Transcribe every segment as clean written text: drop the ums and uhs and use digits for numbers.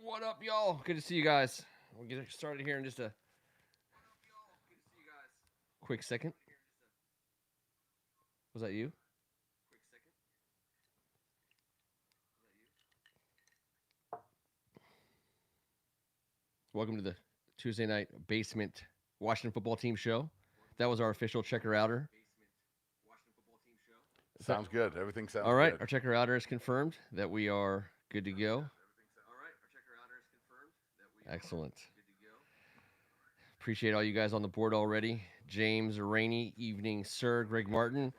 What up, y'all? Good to see you guys. We'll get started here in just a quick second. Was that you? Welcome to the Tuesday night basement Washington football team show. That was our official checker outer. Sounds good. Everything sounds All right, good. our checker outer is confirmed that we are good to go. Excellent. Appreciate all you guys on the board already. James Rainey, evening, sir. Greg Martin.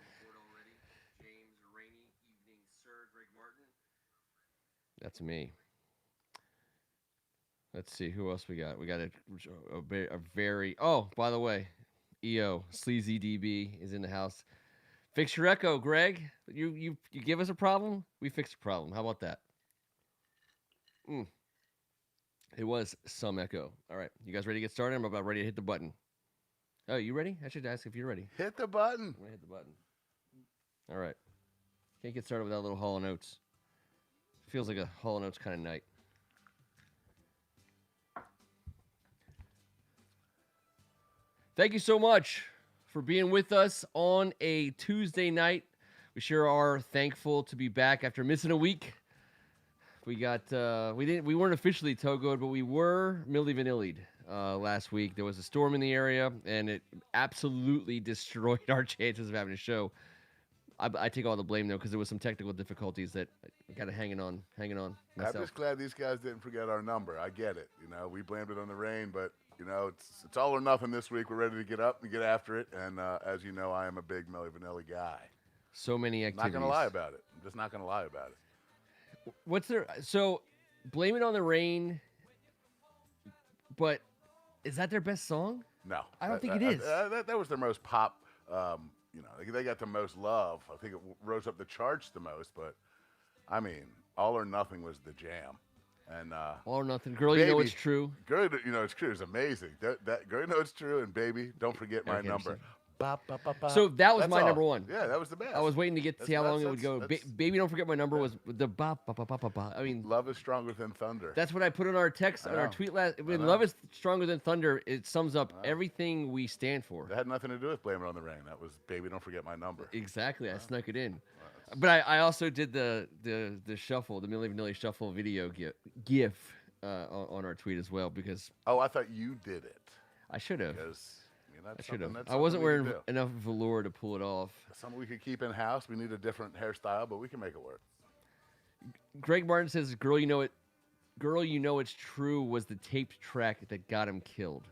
That's me. Let's see who else we got. We got a very. Oh, by the way, EO Sleazy DB is in the house. Fix your echo, Greg. You give us a problem, we fix a problem. How about that? It was some echo. All right, you guys ready to get started? I'm about ready to hit the button. Oh, you ready? I should ask if you're ready. Hit the button. I'm gonna hit the button. All right. Can't get started without a little Hall & Oates. Feels like a Hall & Oates kind of night. Thank you so much for being with us on a Tuesday night. We sure are thankful to be back after missing a week. We weren't officially Togoed, but we were Milli Vanilli'd last week. There was a storm in the area, and it absolutely destroyed our chances of having a show. I take all the blame though, because there was some technical difficulties that I got to hanging on myself. I'm just glad these guys didn't forget our number. I get it. We blamed it on the rain, but it's all or nothing this week. We're ready to get up and get after it. And as you know, I am a big Milli Vanilli guy. So many activities. Not gonna lie about it. I'm just not gonna lie about it. What's their so blame it on the rain, but is that their best song? No, I don't think it is. That was their most pop. They got the most love. I think it rose up the charts the most. But I mean, All or Nothing was the jam. And All or Nothing, Girl, Baby, You Know It's True. Girl, You Know It's True is amazing. That Girl, You Know It's True, and Baby, Don't Forget My Number. Ba, ba, ba, ba. So that was That's my all. number one. Yeah, that was the best. I was waiting to see how long it would go. That's- Baby, Don't Forget My Number was the ba ba ba ba ba ba. I mean, Love is Stronger Than Thunder. that's what I put on our text on our tweet last. When Love is Stronger Than Thunder, it sums up everything we stand for. That had nothing to do with Blame It on the Rain. That was Baby, Don't Forget My Number. Exactly, I snuck it in. But I also did the shuffle, the Milli Vanilli shuffle video gif on our tweet as well, because Oh, I thought you did it. I should have. Because I should have. I wasn't wearing enough velour to pull it off. Something we could keep in house. We need a different hairstyle, but we can make it work. Greg Martin says, Girl, You Know It's True" was the taped track that got him killed.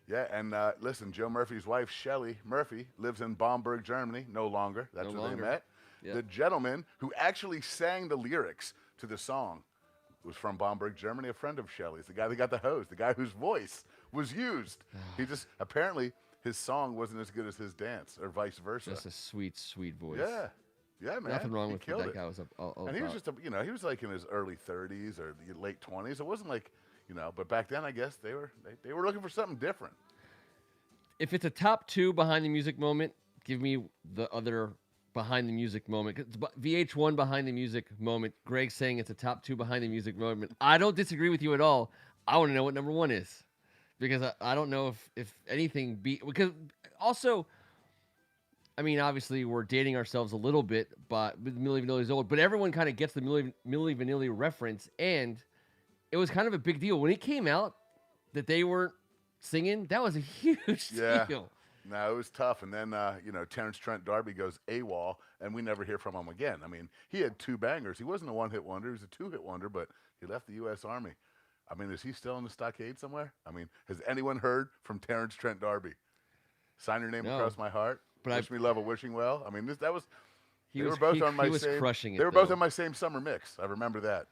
Yeah, and listen, Joe Murphy's wife, Shelley Murphy, lives in Bamberg, Germany. No longer. That's where they met. Yep. The gentleman who actually sang the lyrics to the song was from Bamberg, Germany, a friend of Shelley's, the guy that got the hose, the guy whose voice was used. He just, apparently, his song wasn't as good as his dance, or vice versa. Just a sweet, sweet voice. Yeah. Yeah, man. Nothing wrong he with killed that it. guy was up. And he was just, he was like in his early 30s or the late 20s. It wasn't like, but back then, I guess they were looking for something different. If it's a top two behind the music moment, give me the other behind the music moment. VH1 behind the music moment. Greg saying it's a top two behind the music moment. I don't disagree with you at all. I want to know what number one is, because I don't know if anything because also, I mean, obviously we're dating ourselves a little bit, but Milli Vanilli's old, but everyone kind of gets the Milli Vanilli reference, and it was kind of a big deal when it came out that they weren't singing. That was a huge deal. No, it was tough. And then, Terrence Trent D'Arby goes AWOL, and we never hear from him again. I mean, he had two bangers. He wasn't a one-hit wonder. He was a two-hit wonder, but he left the U.S. Army. I mean, is he still in the stockade somewhere? I mean, has anyone heard from Terrence Trent D'Arby? Sign your name across my heart. But wish me love a wishing well. I mean, they were both on my same summer mix. I remember that.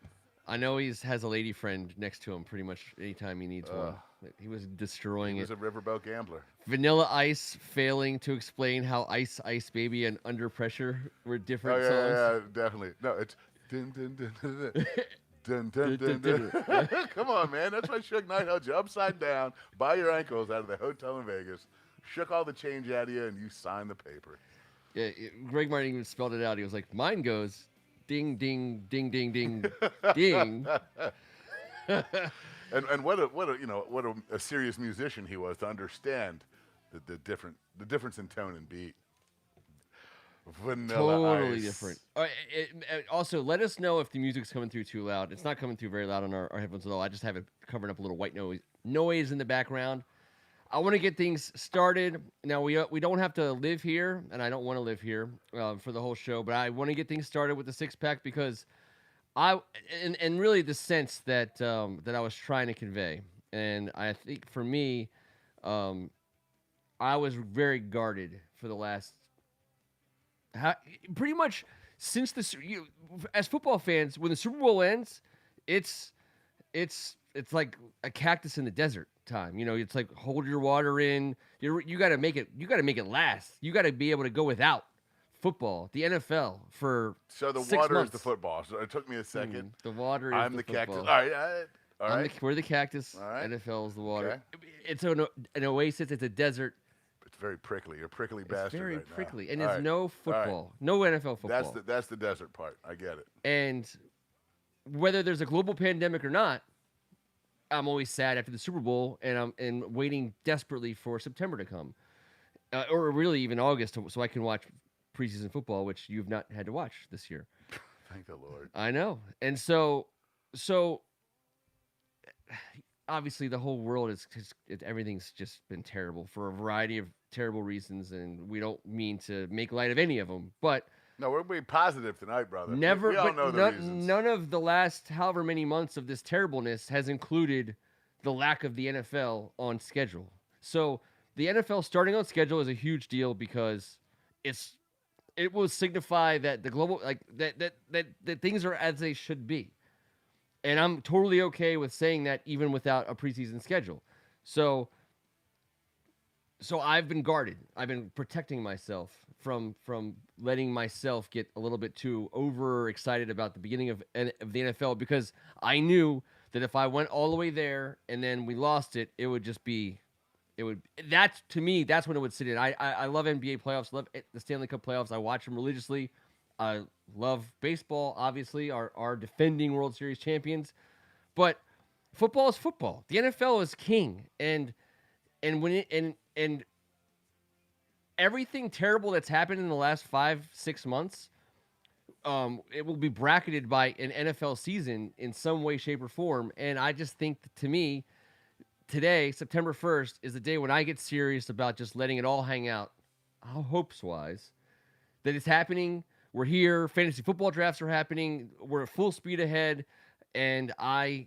I know he has a lady friend next to him pretty much anytime he needs one. He was destroying it. He was a riverboat gambler. Vanilla Ice failing to explain how Ice Ice Baby and Under Pressure were different songs. Yeah, definitely. No, it's dun dun dun dun dun dun dun dun. Dun. Come on, man. That's why Suge Knight held you upside down by your ankles out of the hotel in Vegas, shook all the change out of you, and you signed the paper. Yeah, Greg Martin even spelled it out. He was like, mine goes ding, ding, ding, ding, ding, ding. and what a serious musician he was to understand the difference in tone and beat. Vanilla Totally different. Ice. Also, let us know if the music's coming through too loud. It's not coming through very loud on our headphones at all. I just have it covering up a little white noise in the background. I want to get things started. Now we don't have to live here, and I don't want to live here for the whole show. But I want to get things started with the six pack because and really the sense that that I was trying to convey, and I think for me, um, I was very guarded for the last pretty much since as football fans, when the Super Bowl ends, it's it's like a cactus in the desert time. You know, it's like hold your water in. You got to make it. You got to make it last. You got to be able to go without football, the NFL for So the 6 water months. is the football. So it took me a second. The water is I'm the the cactus. football. All right. All right. We're the cactus. All right. NFL is the water. Okay. It's an oasis. It's a desert. It's very prickly. You're a prickly It's bastard very right now. prickly, and All there's right. no All right. football, no NFL football. That's the desert part. I get it. And whether there's a global pandemic or not, I'm always sad after the Super Bowl, and I'm waiting desperately for September to come, or really even August, so I can watch preseason football, which you've not had to watch this year. Thank the Lord. I know, and so obviously the whole world everything's just been terrible for a variety of terrible reasons, and we don't mean to make light of any of them, but. No, we're being positive tonight, brother. Never, We all but know the reasons. none of the last however many months of this terribleness has included the lack of the NFL on schedule. So the NFL starting on schedule is a huge deal because it will signify that the global that things are as they should be, and I'm totally okay with saying that even without a preseason schedule. So I've been guarded. I've been protecting myself from letting myself get a little bit too overexcited about the beginning of the NFL because I knew that if I went all the way there and then we lost it, it would just be that's to me that's when it would sit in. I love NBA playoffs, love the Stanley Cup playoffs. I watch them religiously. I love baseball, obviously, our defending World Series champions, but football is football. The NFL is king, and when and everything terrible that's happened in the last 5-6 months, it will be bracketed by an NFL season in some way, shape, or form. And I just think that to me, today, September 1st, is the day when I get serious about just letting it all hang out, hopes-wise, that it's happening. We're here. Fantasy football drafts are happening. We're at full speed ahead, and I'm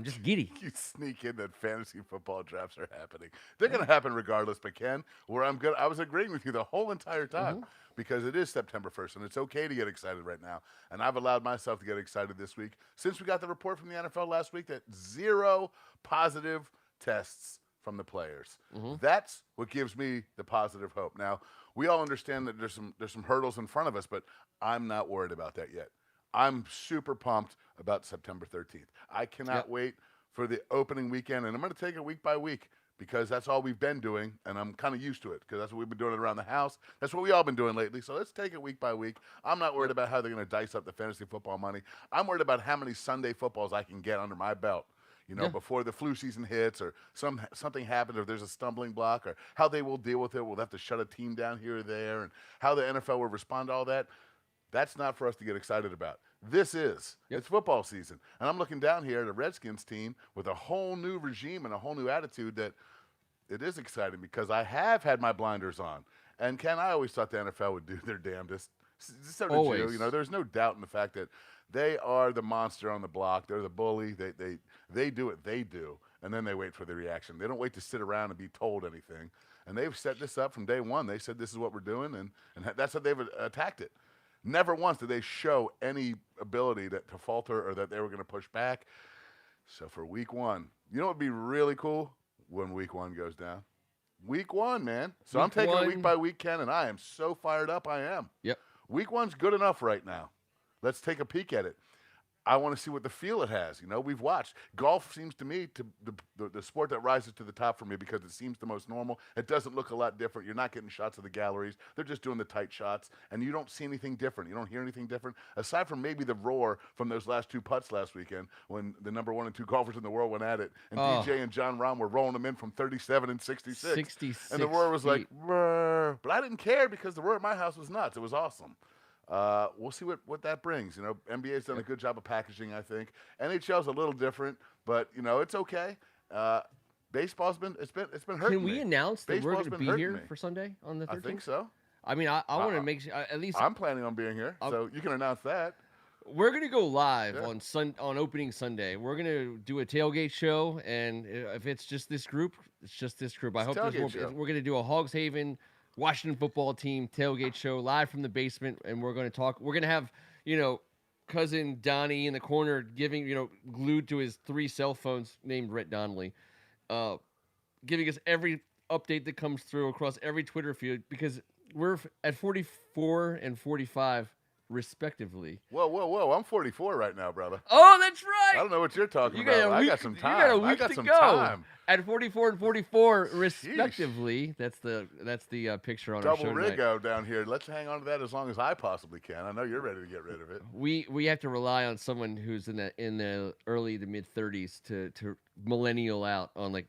just giddy. You sneak in that fantasy football drafts are happening. They're going to happen regardless, but Ken, I was agreeing with you the whole entire time because it is September 1st, and it's okay to get excited right now. And I've allowed myself to get excited this week since we got the report from the NFL last week that 0 positive tests from the players. That's what gives me the positive hope. Now, we all understand that there's some hurdles in front of us, but I'm not worried about that yet. I'm super pumped about September 13th. I cannot wait for the opening weekend, and I'm going to take it week by week because that's all we've been doing, and I'm kind of used to it because that's what we've been doing around the house. That's what we all been doing lately, so let's take it week by week. I'm not worried about how they're going to dice up the fantasy football money. I'm worried about how many Sunday footballs I can get under my belt, before the flu season hits or something happens or there's a stumbling block or how they will deal with it. We'll have to shut a team down here or there and how the NFL will respond to all that. That's not for us to get excited about. This is. It's football season. And I'm looking down here at a Redskins team with a whole new regime and a whole new attitude that it is exciting because I have had my blinders on. And Ken, I always thought the NFL would do their damnedest. So did Always. you. There's no doubt in the fact that they are the monster on the block. They're the bully. They do what they do, and then they wait for the reaction. They don't wait to sit around and be told anything. And they've set this up from day one. They said this is what we're doing, and that's how they've attacked it. Never once did they show any ability to falter or that they were going to push back. So for week one, you know what would be really cool? When week one goes down. Week one, man. So I'm taking it week by week, Ken, and I am so fired up I am. Yep. Week one's good enough right now. Let's take a peek at it. I want to see what the feel it has. We've watched. Golf seems to me to the sport that rises to the top for me because it seems the most normal. It doesn't look a lot different. You're not getting shots of the galleries. They're just doing the tight shots, and you don't see anything different. You don't hear anything different, aside from maybe the roar from those last 2 putts last weekend when the number 1 and 2 golfers in the world went at it, and DJ and John Rahm were rolling them in from 37 and 66. 66 and the roar was feet. like, "Brr." But I didn't care because the roar at my house was nuts. It was awesome. We'll see what that brings. NBA's done a good job of packaging, I think. NHL's a little different, but it's okay. Baseball's been hurting Can we me. announce that we're Baseball's going to been be hurting here me. for Sunday on the 13th? I think so. I mean, I want to make sure at least I'm planning on being here, so you can announce that. we're going to go live on opening Sunday. We're going to do a tailgate show, and if it's just this group, it's just this group. I hope there's more. Show. We're going to do a Hogs Haven Washington football team tailgate show live from the basement, and we're going to talk. We're going to have cousin Donnie in the corner giving glued to his 3 cell phones named Rhett Donnelly, giving us every update that comes through across every Twitter feed because we're at 44 and 45 respectively. Whoa! I'm 44 right now, brother. Oh, that's right. I don't know what you're talking got about. a week, I got some time. You got a week I got to some go. time. At 44 and 44 respectively. That's the picture on our show Double tonight. Rigo down here. Let's hang on to that as long as I possibly can. I know you're ready to get rid of it. We have to rely on someone who's in the early to mid 30s to millennial out on like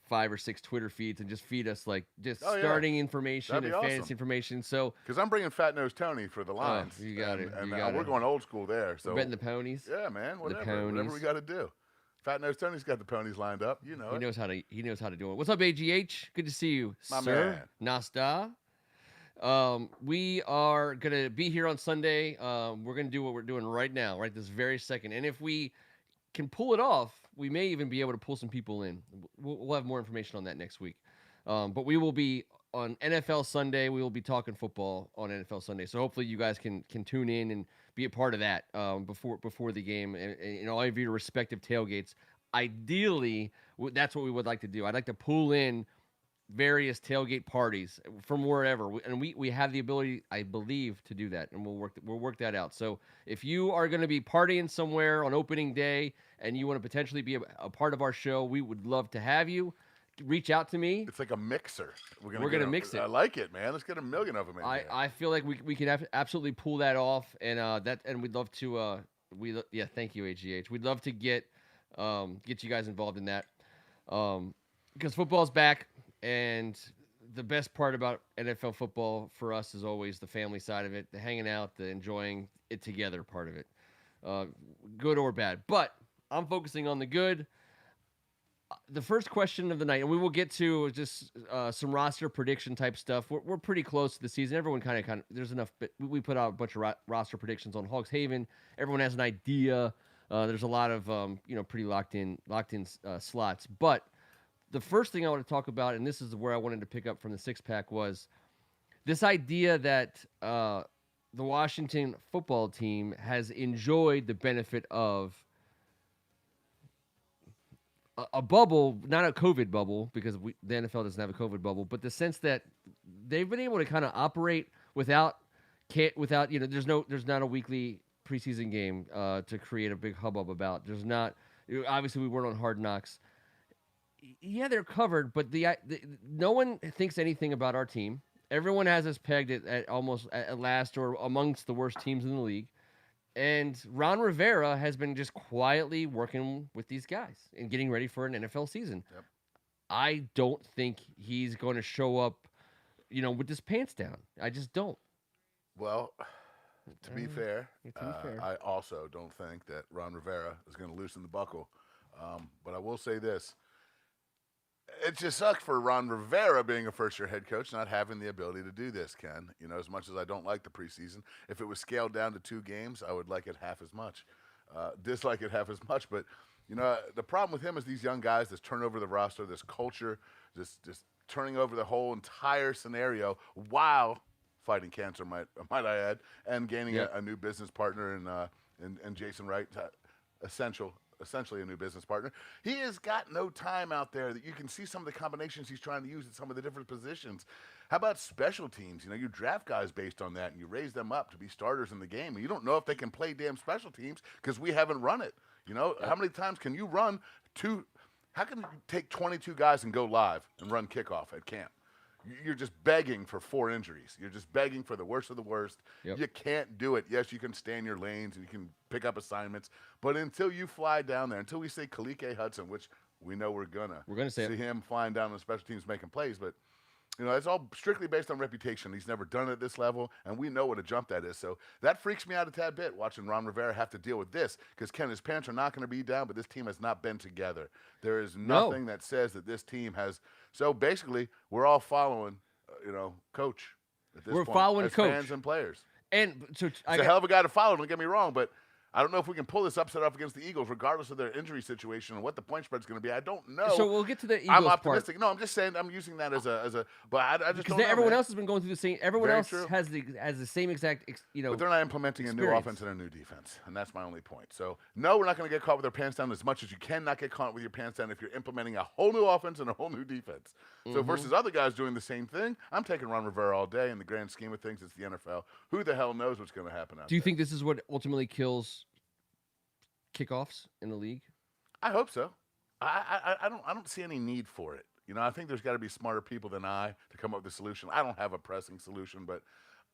5 or 6 Twitter feeds and just feed us like starting information and fantasy information. So because I'm bringing Fat Nose Tony for the lines. You got it. And we're going old school there. So we're betting the ponies. Yeah, man. Whatever we got to do. Fat Nose Tony's got the ponies lined up. He knows how to do it. What's up, AGH? Good to see you, my sir. man. Nasta. We are gonna be here on Sunday. We're gonna do what we're doing right now, right this very second. And if we can pull it off, we may even be able to pull some people in. We'll have more information on that next week. But we will be on NFL Sunday. We will be talking football on NFL Sunday. So hopefully you guys can tune in and be a part of that before the game and all of your respective tailgates. Ideally, that's what we would like to do. I'd like to pull in various tailgate parties from wherever, and we have the ability, I believe, to do that, and we'll work that out. So if you are going to be partying somewhere on opening day and you want to potentially be a part of our show, we would love to have you. Reach out to me. It's like a mixer. We're gonna mix it. I like it, man. Let's get a million of them in here. I feel like we can absolutely pull that off, and we'd love to. Thank you, AGH. We'd love to get you guys involved in that, because football's back. And the best part about NFL football for us is always the family side of it, the hanging out, the enjoying it together part of it, good or bad. But I'm focusing on the good. The first question of the night, and we will get to just some roster prediction type stuff. We're pretty close to the season. Everyone kind of there's enough. We put out a bunch of roster predictions on Hogs Haven. Everyone has an idea. There's a lot of pretty locked in slots, but the first thing I want to talk about, and this is where I wanted to pick up from the 6-pack, was this idea that the Washington football team has enjoyed the benefit of a bubble, not a COVID bubble, because the NFL doesn't have a COVID bubble, but the sense that they've been able to kind of operate without there's not a weekly preseason game to create a big hubbub about. There's not. Obviously, we weren't on Hard Knocks. Yeah, they're covered, but no one thinks anything about our team. Everyone has us pegged at almost at last or amongst the worst teams in the league. And Ron Rivera has been just quietly working with these guys and getting ready for an NFL season. Yep. I don't think he's going to show up, with his pants down. I just don't. Well, to be fair, I also don't think that Ron Rivera is going to loosen the buckle. But I will say this. It just sucks for Ron Rivera being a first-year head coach not having the ability to do this, Ken. As much as I don't like the preseason, if it was scaled down to 2 games, I would like it half as much. Dislike it half as much. But, the problem with him is these young guys, this turnover of the roster, this culture, this turning over the whole entire scenario while fighting cancer, might I add, and gaining a new business partner in Jason Wright. Essential essentially a new business partner. He has got no time out there that you can see some of the combinations he's trying to use at some of the different positions. How about special teams? You draft guys based on that, and you raise them up to be starters in the game. And you don't know if they can play damn special teams because we haven't run it. How many times can you run two? How can you take 22 guys and go live and run kickoff at camp? You're just begging for 4 injuries. You're just begging for the worst of the worst. Yep. You can't do it. Yes, you can stay in your lanes and you can pick up assignments, but until you fly down there, until we say Kalike Hudson, which we know we're gonna say see him flying down on special teams making plays, but it's all strictly based on reputation. He's never done it at this level, and we know what a jump that is. So that freaks me out a tad bit, watching Ron Rivera have to deal with this, because, Ken, his parents are not going to be down, but this team has not been together. There is nothing that says that this team has. So basically, we're all following, Coach at this point. We're following as Coach. fans and players. And so He's a hell of a guy to follow, don't get me wrong, but I don't know if we can pull this upset off against the Eagles, regardless of their injury situation and what the point spread's going to be. I don't know. So we'll get to the Eagles I'm optimistic. part. No, I'm just saying I'm using that as a. But I just because don't know. Everyone man. else has been going through the same. Everyone Very else true. has the same exact. But they're not implementing a new experience. offense and a new defense, and that's my only point. So no, we're not going to get caught with our pants down as much as you cannot get caught with your pants down if you're implementing a whole new offense and a whole new defense. So versus other guys doing the same thing, I'm taking Ron Rivera all day. In the grand scheme of things, it's the NFL. Who the hell knows what's going to happen out there? Do you think this is what ultimately kills kickoffs in the league? I hope so. I don't see any need for it. I think there's got to be smarter people than I to come up with a solution. I don't have a pressing solution, but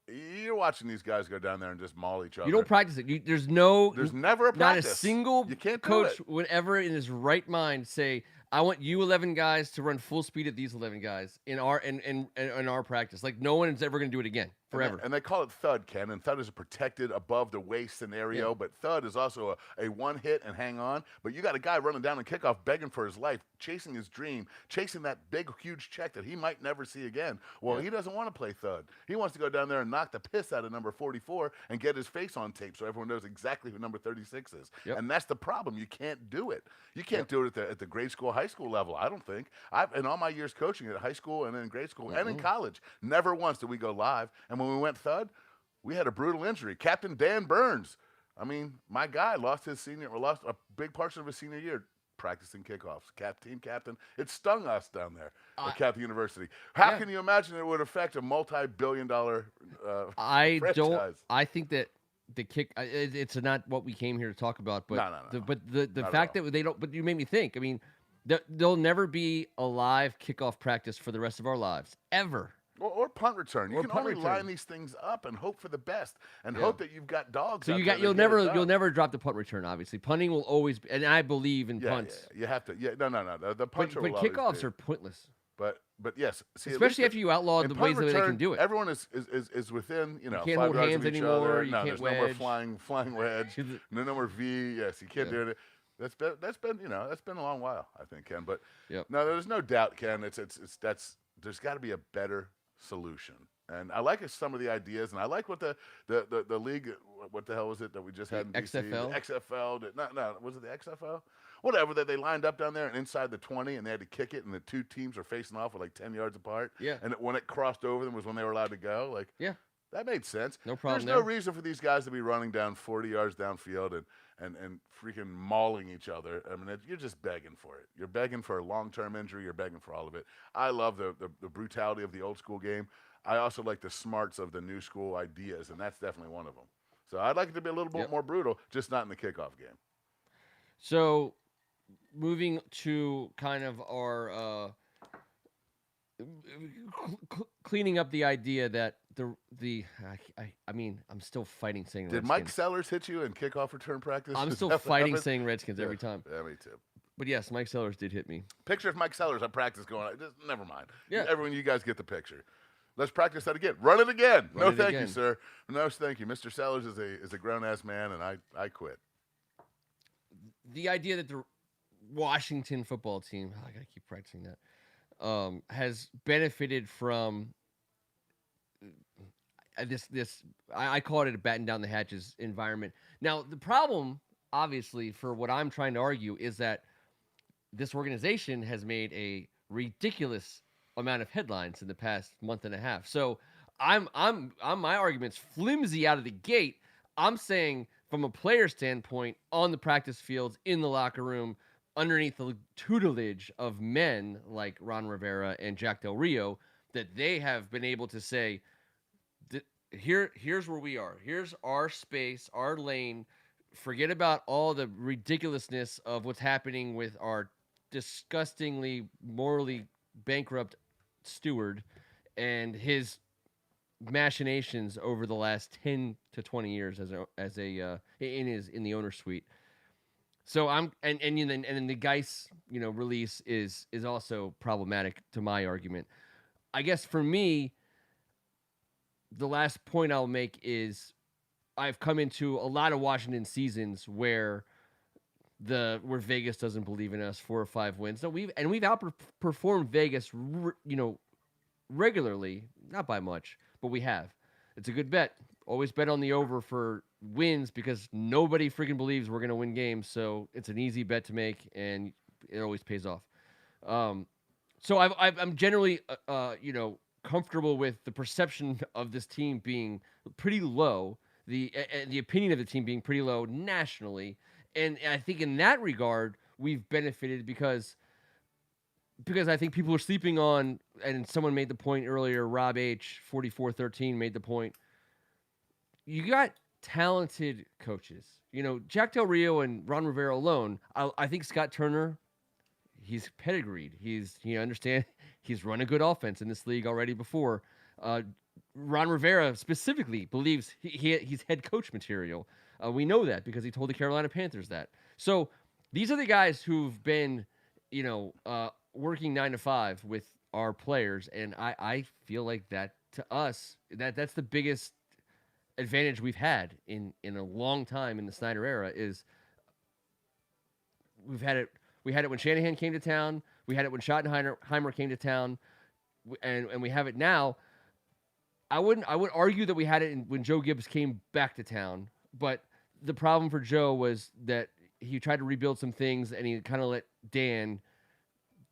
you're watching these guys go down there and just maul each other. You don't practice it. There's never a practice. Not a single you can't coach would ever in his right mind say, I want you 11 guys to run full speed at these 11 guys in our practice. Like, no one is ever going to do it again, forever. And they call it thud, Ken, and thud is a protected above the waist scenario, but thud is also a one hit and hang on. But you got a guy running down and kickoff begging for his life, chasing his dream, chasing that big, huge check that he might never see again. Well, he doesn't want to play thud. He wants to go down there and knock the piss out of number 44 and get his face on tape so everyone knows exactly who number 36 is. And that's the problem. You can't do it. You can't do it at the grade school, high school level, I don't think. In all my years coaching at high school and in grade school and in college, never once did we go live. And when we went thud, we had a brutal injury. Captain Dan Burns, my guy lost a big portion of his senior year practicing kickoffs. Team captain. It stung us down there at Catholic University. How can you imagine it would affect a multi-billion-dollar franchise? I think that the kick, it's not what we came here to talk about, but no. But the fact that they don't, but you made me think. There'll never be a live kickoff practice for the rest of our lives, ever. Or punt return. You can only return. line these things up and hope for the best, and hope that you've got dogs. So out you'll there that get it you'll done. never drop the punt return. Obviously, punting will always be, and I believe in punts. Yeah, you have to. Yeah, no. The punter But will always kickoffs be. are pointless. But yes, see, Especially after you outlaw the ways that they can do it. Everyone is within can't 5 hold yards hands of each anymore, other. you No, can't there's no more wedge. flying wedge. No more V. Yes, you can't do it. That's been a long while, I think, Ken. But no, there's no doubt, Ken. There's got to be a better solution. And I like some of the ideas, and I like what the league. What the hell was it that we just had in DC? XFL? The XFL. No, was it the XFL? Whatever, that they lined up down there and inside the 20, and they had to kick it, and the two teams are facing off with like 10 yards apart. Yeah. And when it crossed over them was when they were allowed to go. Like, that made sense. No problem. There's no reason for these guys to be running down 40 yards downfield and freaking mauling each other. You're just begging for it. You're begging for a long-term injury. You're begging for all of it. I love the brutality of the old school game. I also like the smarts of the new school ideas, and that's definitely one of them. So I'd like it to be a little bit more brutal, just not in the kickoff game. So moving to kind of our cleaning up the idea that I'm still fighting saying Did Redskins. Mike Sellers hit you in kickoff return practice? I'm still fighting saying Redskins every time. Yeah, me too. But yes, Mike Sellers did hit me. Picture of Mike Sellers at practice going, never mind. Yeah. Everyone, you guys get the picture. Let's practice that again. Run it again. Run it thank again. you, sir. No, thank you. Mr. Sellers is a grown-ass man, and I quit. The idea that the Washington football team, I gotta keep practicing that, has benefited from this. I call it a batten down the hatches environment. Now, the problem, obviously, for what I'm trying to argue is that this organization has made a ridiculous amount of headlines in the past month and a half. So my argument's flimsy out of the gate. I'm saying from a player standpoint, on the practice fields, in the locker room, underneath the tutelage of men like Ron Rivera and Jack Del Rio, that they have been able to say, here's where we are. Here's our space, our lane. Forget about all the ridiculousness of what's happening with our disgustingly morally bankrupt steward and his machinations over the last 10 to 20 years in the owner suite. So and the Geis, release is also problematic to my argument. I guess for me, the last point I'll make is I've come into a lot of Washington seasons where Vegas doesn't believe in us, 4 or 5 wins. No, we've outperformed Vegas, regularly, not by much, but we have. It's a good bet. Always bet on the over for wins because nobody freaking believes we're going to win games. So it's an easy bet to make, and it always pays off. So I'm generally, comfortable with the perception of this team being pretty low, the opinion of the team being pretty low nationally, and I think in that regard we've benefited because I think people are sleeping on, and someone made the point earlier. Rob H 4413 made the point. You got talented coaches, Jack Del Rio and Ron Rivera alone. I think Scott Turner, he's pedigreed. He's run a good offense in this league already before. Ron Rivera specifically believes he's head coach material. We know that because he told the Carolina Panthers that. So these are the guys who've been, working 9 to 5 with our players, and I feel like that to us that's the biggest advantage we've had in a long time in the Snyder era is we had it when Shanahan came to town. We had it when Schottenheimer came to town, and we have it now. I would argue that we had it when Joe Gibbs came back to town, but the problem for Joe was that he tried to rebuild some things, and he kind of let Dan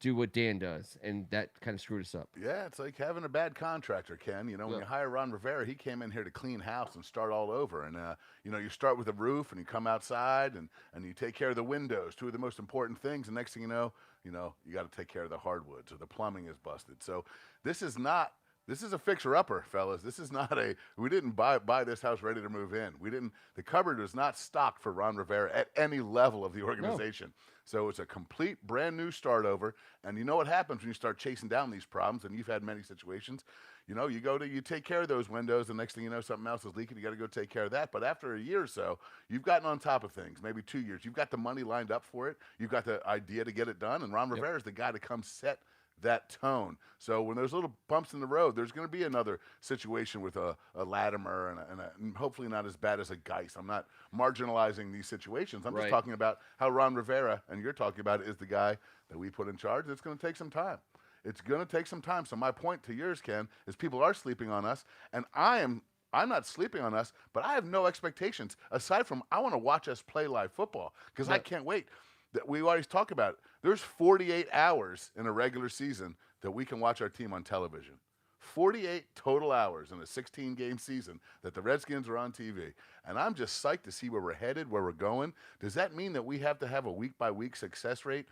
do what Dan does, and that kind of screwed us up. Yeah, it's like having a bad contractor, Ken. When you hire Ron Rivera, he came in here to clean house and start all over. And, you start with a roof, and you come outside, and you take care of the windows, 2 of the most important things. And next thing you know, you got to take care of the hardwoods, or the plumbing is busted. So this is a fixer-upper, fellas. This is not we didn't buy this house ready to move in. The cupboard was not stocked for Ron Rivera at any level of the organization. No. So it's a complete brand new start over. And you know what happens when you start chasing down these problems, and you've had many situations. You take care of those windows, and next thing you know, something else is leaking. You got to go take care of that. But after a year or so, you've gotten on top of things, maybe 2 years. You've got the money lined up for it. You've got the idea to get it done. And Ron Rivera is the guy to come set that tone. So when there's little bumps in the road, there's going to be another situation with a Latimer and hopefully not as bad as a Geis. I'm not marginalizing these situations. I'm just talking about how Ron Rivera, and you're talking about, is the guy that we put in charge. It's going to take some time. It's going to take some time. So my point to yours, Ken, is people are sleeping on us, and I'm not sleeping on us, but I have no expectations aside from I want to watch us play live football because I can't wait. That we always talk about. There's 48 hours in a regular season that we can watch our team on television. 48 total hours in a 16-game season that the Redskins are on TV. And I'm just psyched to see where we're headed, where we're going. Does that mean that we have to have a week-by-week success rate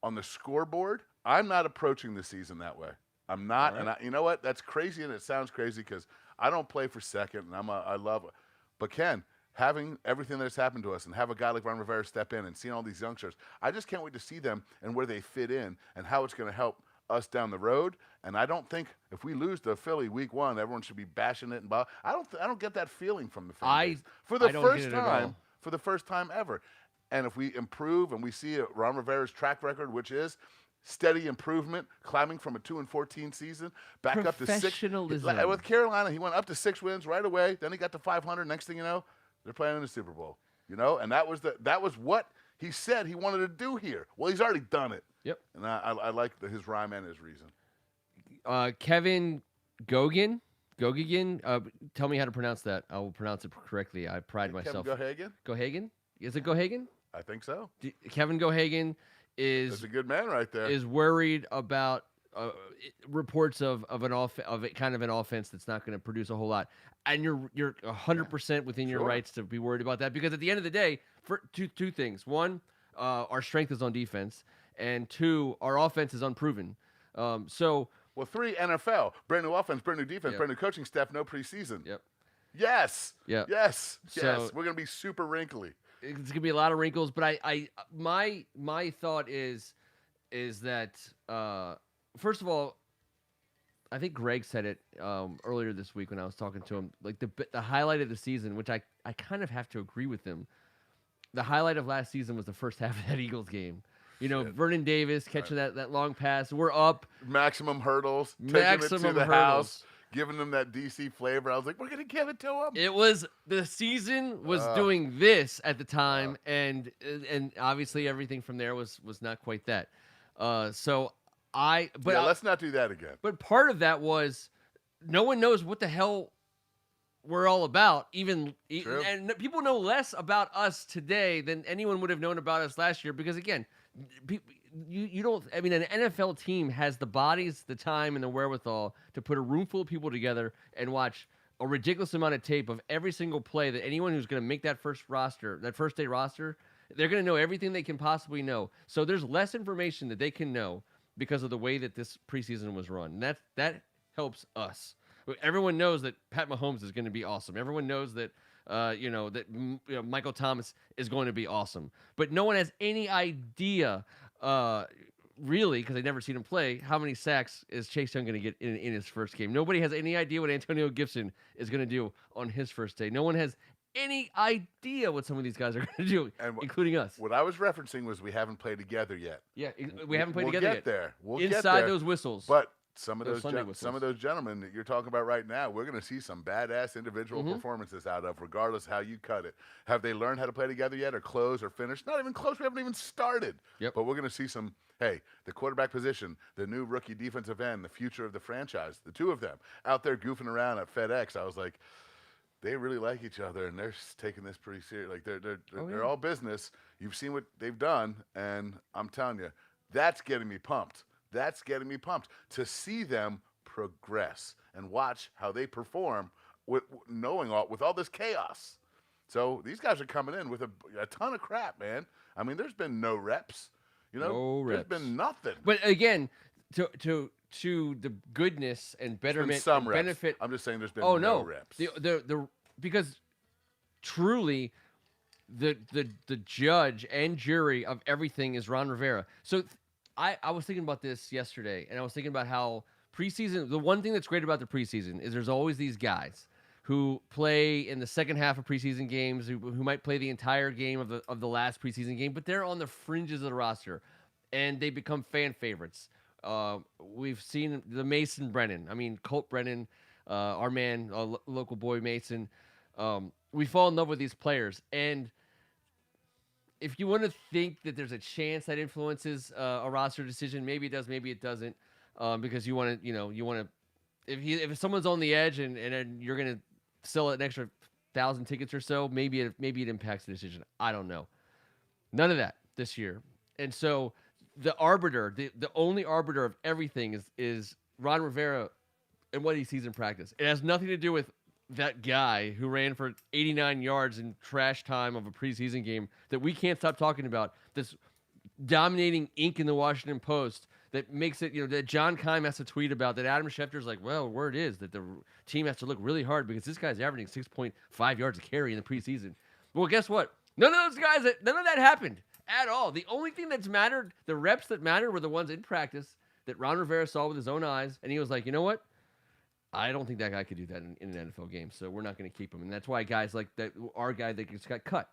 on the scoreboard? I'm not approaching the season that way. I'm not. Right. And you know what? That's crazy, and it sounds crazy because I don't play for second, and I love it. But, Ken, having everything that's happened to us and have a guy like Ron Rivera step in and seeing all these youngsters, I just can't wait to see them and where they fit in and how it's going to help us down the road. And I don't think if we lose to Philly week 1, everyone should be bashing it. I don't get that feeling from the fans for the first time ever. And if we improve and we see Ron Rivera's track record, which is steady improvement, climbing from a 2-14 season back up to 6. With Carolina, he went up to 6 wins right away. Then he got to 500. Next thing you know, they're playing in the Super Bowl, and that was what he said he wanted to do here. Well, he's already done it. Yep. And I like his rhyme and his reason. Kevin Gogan, tell me how to pronounce that. I will pronounce it correctly. I pride myself. Kevin Gohagan? Is it Gohagan? I think so. Kevin Gohagan That's a good man right there. Is worried about reports of kind of an offense that's not going to produce a whole lot, and you're 100% within your rights to be worried about that, because at the end of the day, for two things: one, our strength is on defense, and two, our offense is unproven. So Well, 3, NFL, brand new offense, brand new defense, Yep. brand new coaching staff, no preseason. Yep. Yes. Yep. Yes. So- Yes. We're gonna be super wrinkly. it's gonna be a lot of wrinkles, but my thought is that first of all, I think Greg said it earlier this week when I was talking to him. Like the highlight of the season, which I kind of have to agree with him. The highlight of last season was the first half of that Eagles game. You know, Vernon Davis catching that long pass. We're up. Maximum hurdles. Taking it Maximum to the hurdles. house. Giving them that DC flavor. I was like, we're gonna give it to them. It was the season was doing this at the time, and obviously everything from there was not quite that. Let's not do that again. But part of that was no one knows what the hell we're all about. And people know less about us today than anyone would have known about us last year, because again, you don't. I mean, an NFL team has the bodies, the time, and the wherewithal to put a room full of people together and watch a ridiculous amount of tape of every single play that anyone who's going to make that first day roster, they're going to know everything they can possibly know. So there's less information that they can know because of the way that this preseason was run. And that helps us. Everyone knows that Pat Mahomes is going to be awesome. Everyone knows that Michael Thomas is going to be awesome. But no one has any idea, really, because they've never seen him play, how many sacks is Chase Young going to get in his first game. Nobody has any idea what Antonio Gibson is going to do on his first day. No one has any idea what some of these guys are going to do, including us. What I was referencing was we haven't played together yet. Yeah, we haven't played together yet. We'll Inside get there. those whistles. But some of Those those gentlemen that you're talking about right now, we're going to see some badass individual performances out of, regardless how you cut it. Have they learned how to play together yet, or close, or finish? Not even close. We haven't even started. Yep. But we're going to see some. Hey, the quarterback position, the new rookie defensive end, the future of the franchise, the two of them out there goofing around at FedEx. I was like, they really like each other, and they're taking this pretty serious. Like they're all business. You've seen what they've done, and I'm telling you, that's getting me pumped. That's getting me pumped to see them progress and watch how they perform with all this chaos. So these guys are coming in with a ton of crap, man. I mean, there's been no reps. There's been nothing. But again, to the goodness and betterment, some and reps. benefit. I'm just saying there's been no reps. Because truly, the judge and jury of everything is Ron Rivera. So I was thinking about this yesterday, and I was thinking about how preseason. The one thing that's great about the preseason is there's always these guys who play in the second half of preseason games, who might play the entire game of the last preseason game, but they're on the fringes of the roster, and they become fan favorites. We've seen the Mason Brennan. I mean, Colt Brennan, our man, local boy Mason. We fall in love with these players, and if you want to think that there's a chance that influences a roster decision, maybe it does, maybe it doesn't, because you want to, if someone's on the edge and you're gonna sell an extra 1,000 tickets or so, maybe it impacts the decision. I don't know. None of that this year, and so the arbiter, the only arbiter of everything is Ron Rivera and what he sees in practice. It has nothing to do with that guy who ran for 89 yards in trash time of a preseason game that we can't stop talking about, this dominating ink in the Washington Post that makes it, that John Keim has to tweet about, that Adam Schefter's like, well, word is that the team has to look really hard because this guy's averaging 6.5 yards a carry in the preseason. Well, guess what? None of that happened at all. The only thing that's mattered, the reps that mattered, were the ones in practice that Ron Rivera saw with his own eyes, and he was like, you know what? I don't think that guy could do that in an NFL game, so we're not going to keep him. And that's why guys like that, our guy that just got cut.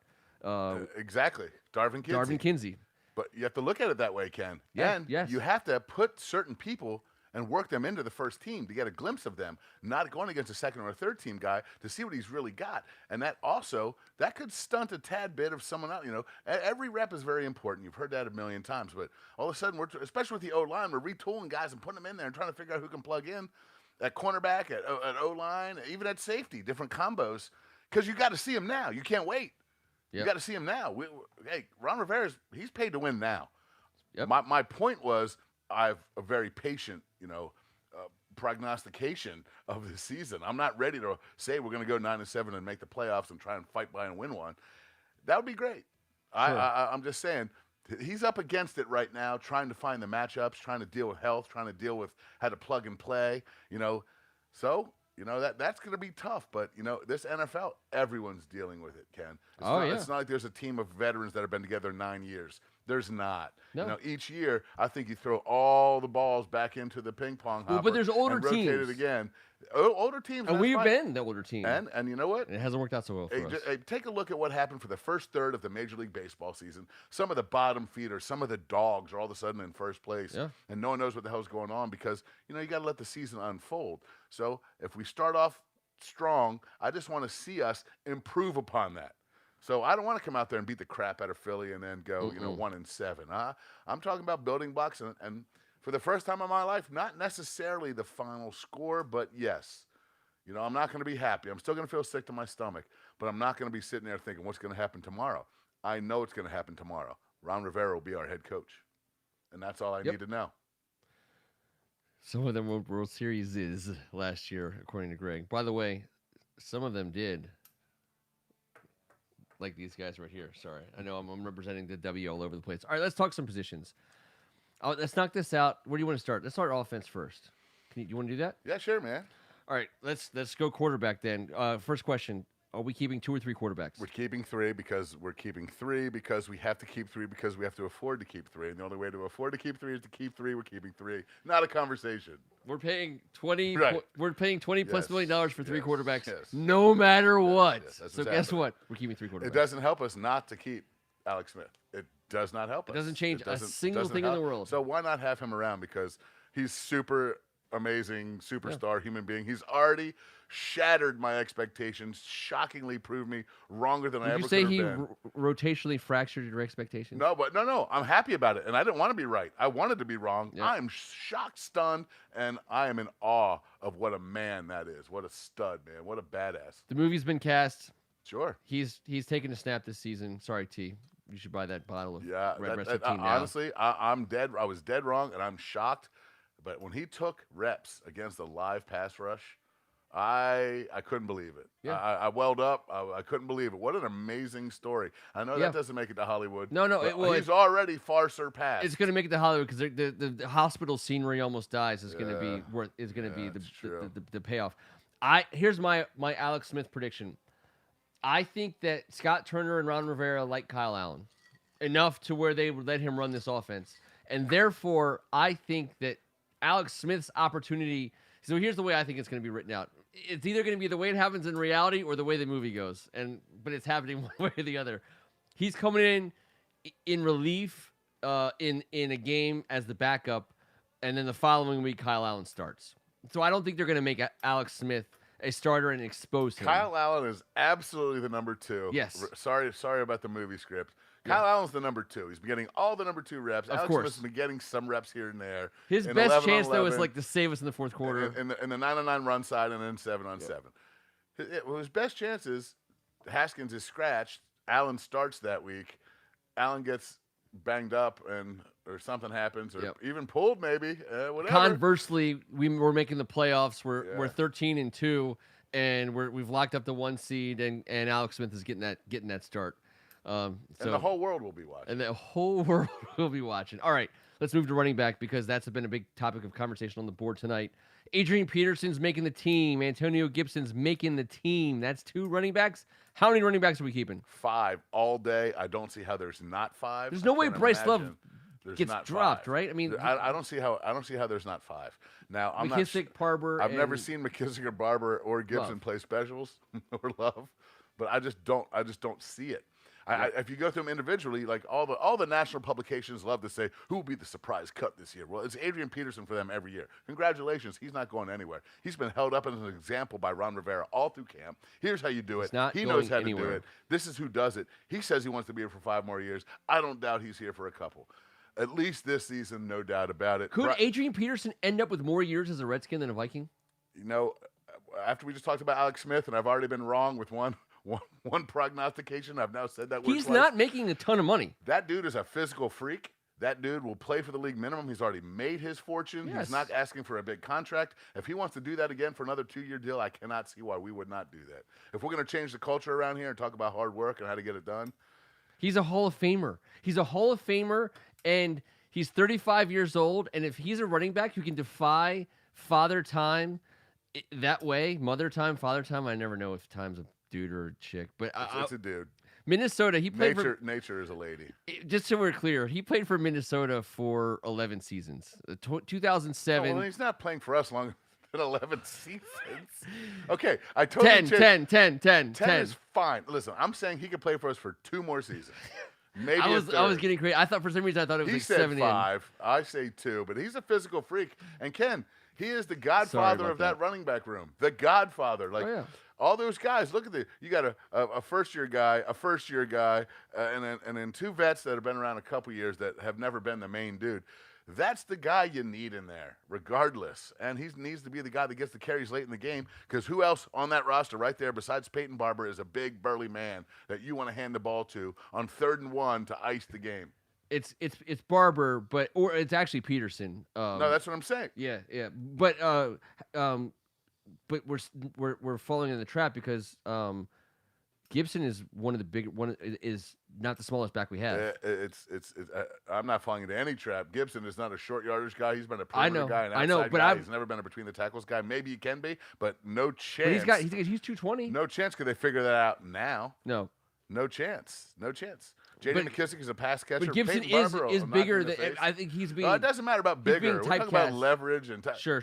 Exactly. Darvin Kinsey. But you have to look at it that way, Ken. Yeah, and yes. You have to put certain people and work them into the first team to get a glimpse of them, not going against a second or a third team guy to see what he's really got. And that could stunt a tad bit of someone else. Every rep is very important. You've heard that a million times. But all of a sudden, especially with the O-line, we're retooling guys and putting them in there and trying to figure out who can plug in. At cornerback, at O-line, even at safety, different combos, because you got to see him now. You can't wait. Yep. You got to see him now. Hey, Ron Rivera's, he's paid to win now. Yep. My point was, I have a very patient, prognostication of the season. I'm not ready to say we're going to go 9-7 and make the playoffs and try and fight by and win one. That would be great. Sure. I'm just saying he's up against it right now, trying to find the matchups, trying to deal with health, trying to deal with how to plug and play. So that's going to be tough. But this NFL, everyone's dealing with it. Ken, it's not like there's a team of veterans that have been together 9 years. There's not. No. Each year, I think you throw all the balls back into the ping pong hopper. Well, but there's older and rotate teams. it again. Older teams. And we've fine. been the older team. And you know what? It hasn't worked out so well for us. Take a look at what happened for the first third of the Major League Baseball season. Some of the bottom feeders, some of the dogs are all of a sudden in first place. Yeah. And no one knows what the hell's going on because, you got to let the season unfold. So if we start off strong, I just want to see us improve upon that. So I don't want to come out there and beat the crap out of Philly and then go, 1-7. I'm talking about building blocks and for the first time in my life, not necessarily the final score, but yes. I'm not going to be happy. I'm still going to feel sick to my stomach, but I'm not going to be sitting there thinking what's going to happen tomorrow. I know what's going to happen tomorrow. Ron Rivera will be our head coach, and that's all I need to know. Some of them won World Series last year, according to Greg. By the way, some of them did. Like these guys right here. Sorry. I know I'm representing the W all over the place. All right, let's talk some positions. Let's knock this out. Where do you want to start? Let's start offense first. Do you want to do that? Yeah, sure, man. All right, let's go quarterback then. First question: are we keeping 2 or 3 quarterbacks? We're keeping 3 because we have to keep 3 because we have to afford to keep 3. And the only way to afford to keep 3 is to keep 3. We're keeping 3. Not a conversation. We're paying 20. Right. We're paying $20+ Yes. million for 3 quarterbacks, Yes. no matter what. Yes, that's So what's guess happening. what? We're keeping 3 quarterbacks. It doesn't help us not to keep Alex Smith. It does not help us. It doesn't change a single doesn't thing in the world. So why not have him around? Because he's super amazing, superstar human being. He's already shattered my expectations, shockingly proved me wronger than I Did ever you could say have he been. rotationally fractured your expectations? No. I'm happy about it, and I didn't want to be right. I wanted to be wrong. Yep. I am shocked, stunned, and I am in awe of what a man that is. What a stud, man. What a badass. The movie's been cast. Sure. He's taken a snap this season. Sorry, T. You should buy that bottle of Red Breast 15 now. Honestly, I'm dead. I was dead wrong, and I'm shocked. But when he took reps against a live pass rush, I couldn't believe it. Yeah. I welled up. I couldn't believe it. What an amazing story. I know that doesn't make it to Hollywood. No, but he's already far surpassed. It's going to make it to Hollywood because the hospital scene where he almost dies is going to be worth. Is going to be the payoff. Here's my Alex Smith prediction. I think that Scott Turner and Ron Rivera like Kyle Allen enough to where they would let him run this offense, and therefore I think that Alex Smith's opportunity. So here's the way I think it's going to be written out. It's either going to be the way it happens in reality or the way the movie goes, but it's happening one way or the other. He's coming in relief in a game as the backup, and then the following week Kyle Allen starts. So I don't think they're going to make Alex Smith a starter and expose him. Kyle Allen is absolutely the number 2. Yes. Sorry about the movie script. Kyle Allen's the number 2. He's been getting all the number 2 reps. Of Alex course. Smith's been getting some reps here and there. His in best 11 chance, on though, is 11, like to save us in the fourth quarter. In the 9-on-9 run side and then 7-on-7. His best chance is Haskins is scratched. Allen starts that week. Allen gets banged up or something happens or even pulled maybe. Whatever. Conversely, we're making the playoffs. We're 13-2. And we've locked up the 1 seed, and Alex Smith is getting that start. And the whole world will be watching. And the whole world will be watching. All right, let's move to running back because that's been a big topic of conversation on the board tonight. Adrian Peterson's making the team. Antonio Gibson's making the team. That's 2 running backs. How many running backs are we keeping? 5 all day. I don't see how there's not 5. There's no way Bryce Love gets not dropped, 5. Right? I mean, I don't see how there's not 5. Now I'm McKissick, Barber. I've never seen McKissick or Barber or Gibson play specials or Love, but I just don't see it. If you go through them individually, like all the national publications love to say who will be the surprise cut this year. Well, it's Adrian Peterson for them every year. Congratulations, he's not going anywhere. He's been held up as an example by Ron Rivera all through camp. Here's how you do it. He knows how to do it. This is who does it. He says he wants to be here for 5 more years. I don't doubt he's here for a couple. At least this season, no doubt about it. Could Adrian Peterson end up with more years as a Redskin than a Viking? After we just talked about Alex Smith, and I've already been wrong with one prognostication, I've now said that word He's twice. not making a ton of money. That dude is a physical freak. That dude will play for the league minimum. He's already made his fortune. Yes. He's not asking for a big contract. If he wants to do that again for another 2-year deal, I cannot see why we would not do that. If we're going to change the culture around here and talk about hard work and how to get it done. He's a Hall of Famer. He's a Hall of Famer, and he's 35 years old. And if he's a running back who can defy father time that way, mother time, father time, I never know if time's a dude or a chick. But It's a dude. Minnesota, he played Nature is a lady. Just so we're clear, he played for Minnesota for 11 seasons. 2007. No, well, he's not playing for us longer than 11 seasons. Okay, I totally 10 is fine. Listen, I'm saying he could play for us for 2 more seasons. Maybe I was getting crazy. I thought for some reason I thought it was he like said 7 5. I say 2, but he's a physical freak. And Ken, he is the godfather of that running back room. The godfather. Like, all those guys, look at you got a first-year guy, and then 2 vets that have been around a couple years that have never been the main dude. That's the guy you need in there, regardless. And he needs to be the guy that gets the carries late in the game, because who else on that roster right there besides Peyton Barber is a big, burly man that you want to hand the ball to on 3rd and 1 to ice the game? It's Barber, or it's actually Peterson. No, that's what I'm saying. Yeah. But we're falling in the trap because Gibson is is not the smallest back we have. I'm not falling into any trap. Gibson is not a short yardage guy. He's been a perimeter guy, an outside I know, but guy. He's never been a between the tackles guy. Maybe he can be, but no chance. But he's 220. No chance. Could they figure that out now? No chance. J.D. McKissick is a pass catcher. But Gibson is bigger than I think he's being. It doesn't matter about bigger. We're talking about leverage and typecast. Sure.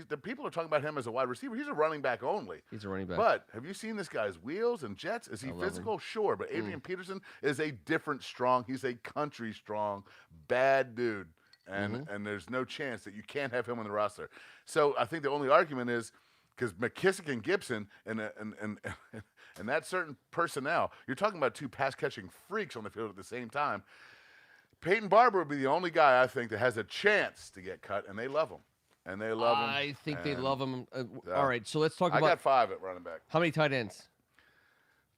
The people are talking about him as a wide receiver. He's a running back only. He's a running back. But have you seen this guy's wheels and jets? Is he physical? Sure. But Adrian Peterson is a different strong. He's a country strong, bad dude. And there's no chance that you can't have him on the roster. So I think the only argument is because McKissick and Gibson and that certain personnel, you're talking about 2 pass-catching freaks on the field at the same time. Peyton Barber would be the only guy, I think, that has a chance to get cut, and they love him. I think they love him. All right, so let's talk about... I got 5 at running back. How many tight ends?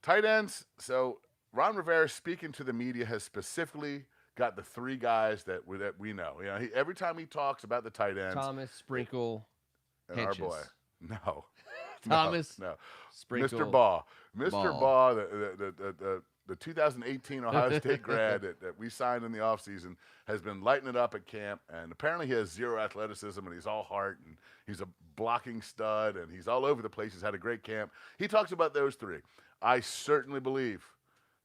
Tight ends, so Ron Rivera, speaking to the media, has specifically got the 3 guys that we know. You know, every time he talks about the tight ends... Thomas, Sprinkle, and Henches. Our boy. No. Thomas, no. Sprinkle, Mr. Baugh. Mr. Baugh, the 2018 Ohio State grad that we signed in the offseason, has been lighting it up at camp, and apparently he has 0 athleticism, and he's all heart, and he's a blocking stud, and he's all over the place. He's had a great camp. He talks about those 3. I certainly believe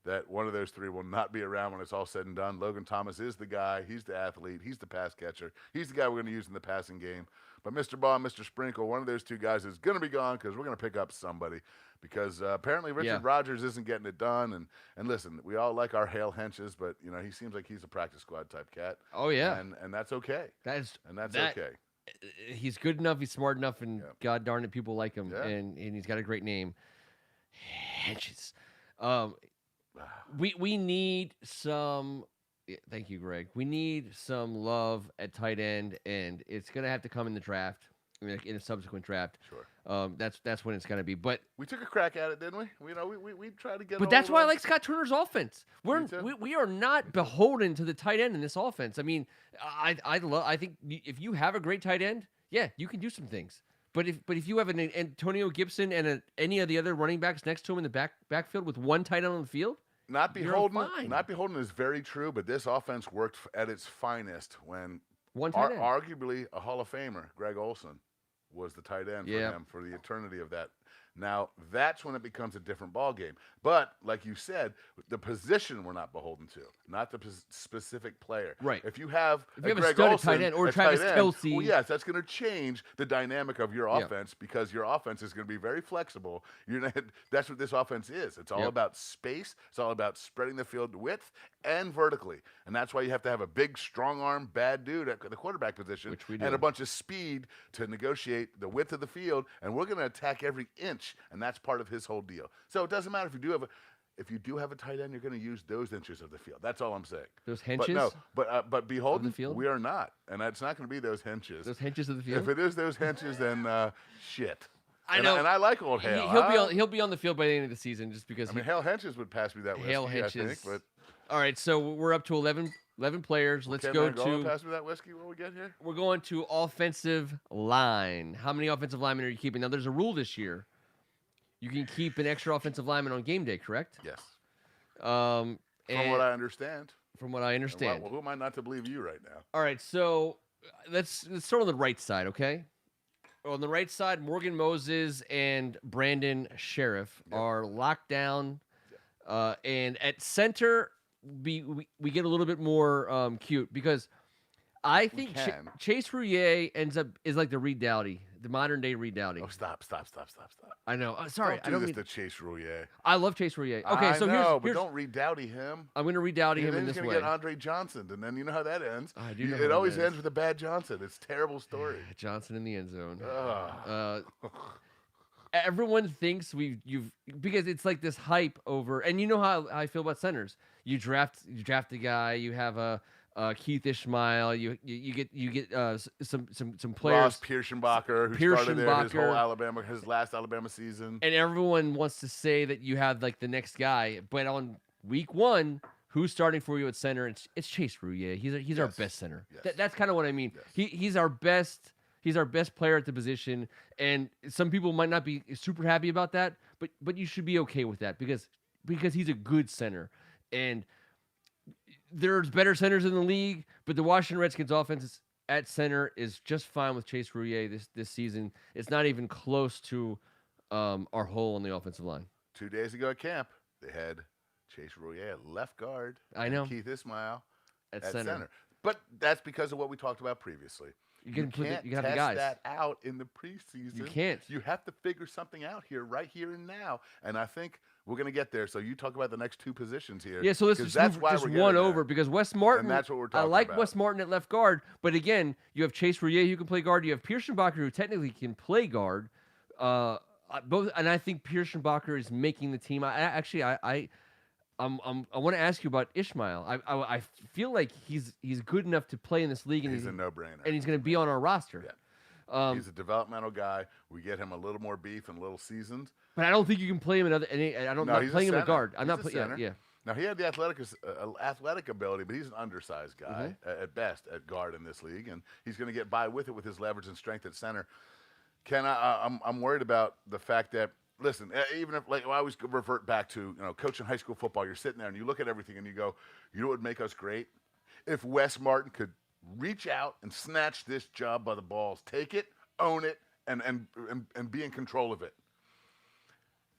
that one of those 3 will not be around when it's all said and done. Logan Thomas is the guy. He's the athlete. He's the pass catcher. He's the guy we're going to use in the passing game. But Mr. Baugh and Mr. Sprinkle, one of those 2 guys is going to be gone because we're going to pick up somebody. Because apparently Richard Rodgers isn't getting it done. And listen, we all like our Hale Henches, but you know he seems like he's a practice squad type cat. Oh yeah, and that's okay. That's okay. He's good enough. He's smart enough, and God darn it, people like him. Yeah. And he's got a great name. Henches. We need some. Thank you, Greg. We need some love at tight end, and it's gonna have to come in the draft, in a subsequent draft. Sure. That's when it's gonna be. But we took a crack at it, didn't we? You know, we tried to get. But that's why I like Scott Turner's offense. We are not beholden to the tight end in this offense. I mean, I think if you have a great tight end, you can do some things. But if you have an Antonio Gibson and any of the other running backs next to him in the backfield with 1 tight end on the field. Not beholden is very true, but this offense worked at its finest when arguably a Hall of Famer, Greg Olson, was the tight end for him for the eternity of that. Now, that's when it becomes a different ballgame. But, like you said, the position we're not beholden to, not the specific player. Right. If you have a Greg stud Olson, tight end or Travis Kelce. Well, yes, that's going to change the dynamic of your offense because your offense is going to be very flexible. That's what this offense is. It's all about space. It's all about spreading the field width and vertically. And that's why you have to have a big, strong-arm, bad dude at the quarterback position Which we do. and a bunch of speed to negotiate the width of the field. And we're going to attack every inch. And that's part of his whole deal. So it doesn't matter if you do have a tight end, you're going to use those inches of the field. That's all I'm saying. Those henches? But beholden, we are not. And it's not going to be those henches. Those henches of the field? If it is those henches, then shit. I know. And I like old Hale. He'll be on the field by the end of the season just because. Hale Henches would pass me that way. Hale Henches. I think, but. All right, so we're up to 11 11 players. Let's Okay, go man, go on, to. pass me that whiskey when we get here. We're going to offensive line. How many offensive linemen are you keeping? Now, there's a rule this year. You can keep an extra offensive lineman on game day, correct? Yes. Um, From what I understand. From what I understand. Who am I not to believe you right now? All right, so let's start on the right side, okay? On the right side, Morgan Moses and Brandon Sheriff are locked down. And at center, we get a little bit more cute because I think Chase Rouillet is like the Reed Doughty, the modern day Reed Doughty. Oh, stop. I know. Sorry, I don't mean to Chase Rouillet. I love Chase Rouillet. Okay, so but don't Reed Doughty him. I'm going to Reed Doughty him in this way. He's going to get Andre Johnson, and then you know how that ends. I do know it always ends with a bad Johnson. It's a terrible story. Johnson in the end zone. Everyone thinks because it's like this hype over, and you know how I feel about centers. You draft a guy, you have a Keith Ishmael, you get some players. Ross Pierschenbacher, who started there his last Alabama season, and everyone wants to say that you have like the next guy, but on week 1, who's starting for you at center? It's Chase Rouillet. He's our best center. Yes. That's kind of what I mean. Yes. He's our best. He's our best player at the position, and some people might not be super happy about that, but you should be okay with that because he's a good center. And there's better centers in the league, but the Washington Redskins offense at center is just fine with Chase Rouillet this season. It's not even close to our hole on the offensive line. 2 days ago at camp, they had Chase Rouillet at left guard. I know. Keith Ishmael at center. But that's because of what we talked about previously. You can't test the guys. that out in the preseason. You can't. You have to figure something out right here and now. And I think we're going to get there. So you talk about the next 2 positions here. Yeah, so let's just move one over because Wes Martin. And that's what we're talking about. I like Wes Martin at left guard, but again, you have Chase Rouillet who can play guard. You have Pierschenbacher who technically can play guard. Both, and I think Pierschenbacher is making the team. I want to ask you about Ishmael. I feel like he's good enough to play in this league, and he's a no-brainer, and he's going to be on our roster. Yeah. He's a developmental guy. We get him a little more beef and a little seasoned. But I don't think you can play him in other. I'm not playing him at guard. I'm not playing. Yeah. Now he had the athletic ability, but he's an undersized guy at best at guard in this league, and he's going to get by with it with his leverage and strength at center. Ken, I'm worried about the fact that. Listen, even if I always revert back to coaching high school football, you're sitting there and you look at everything and you go, you know what would make us great? If Wes Martin could reach out and snatch this job by the balls, take it, own it, and be in control of it.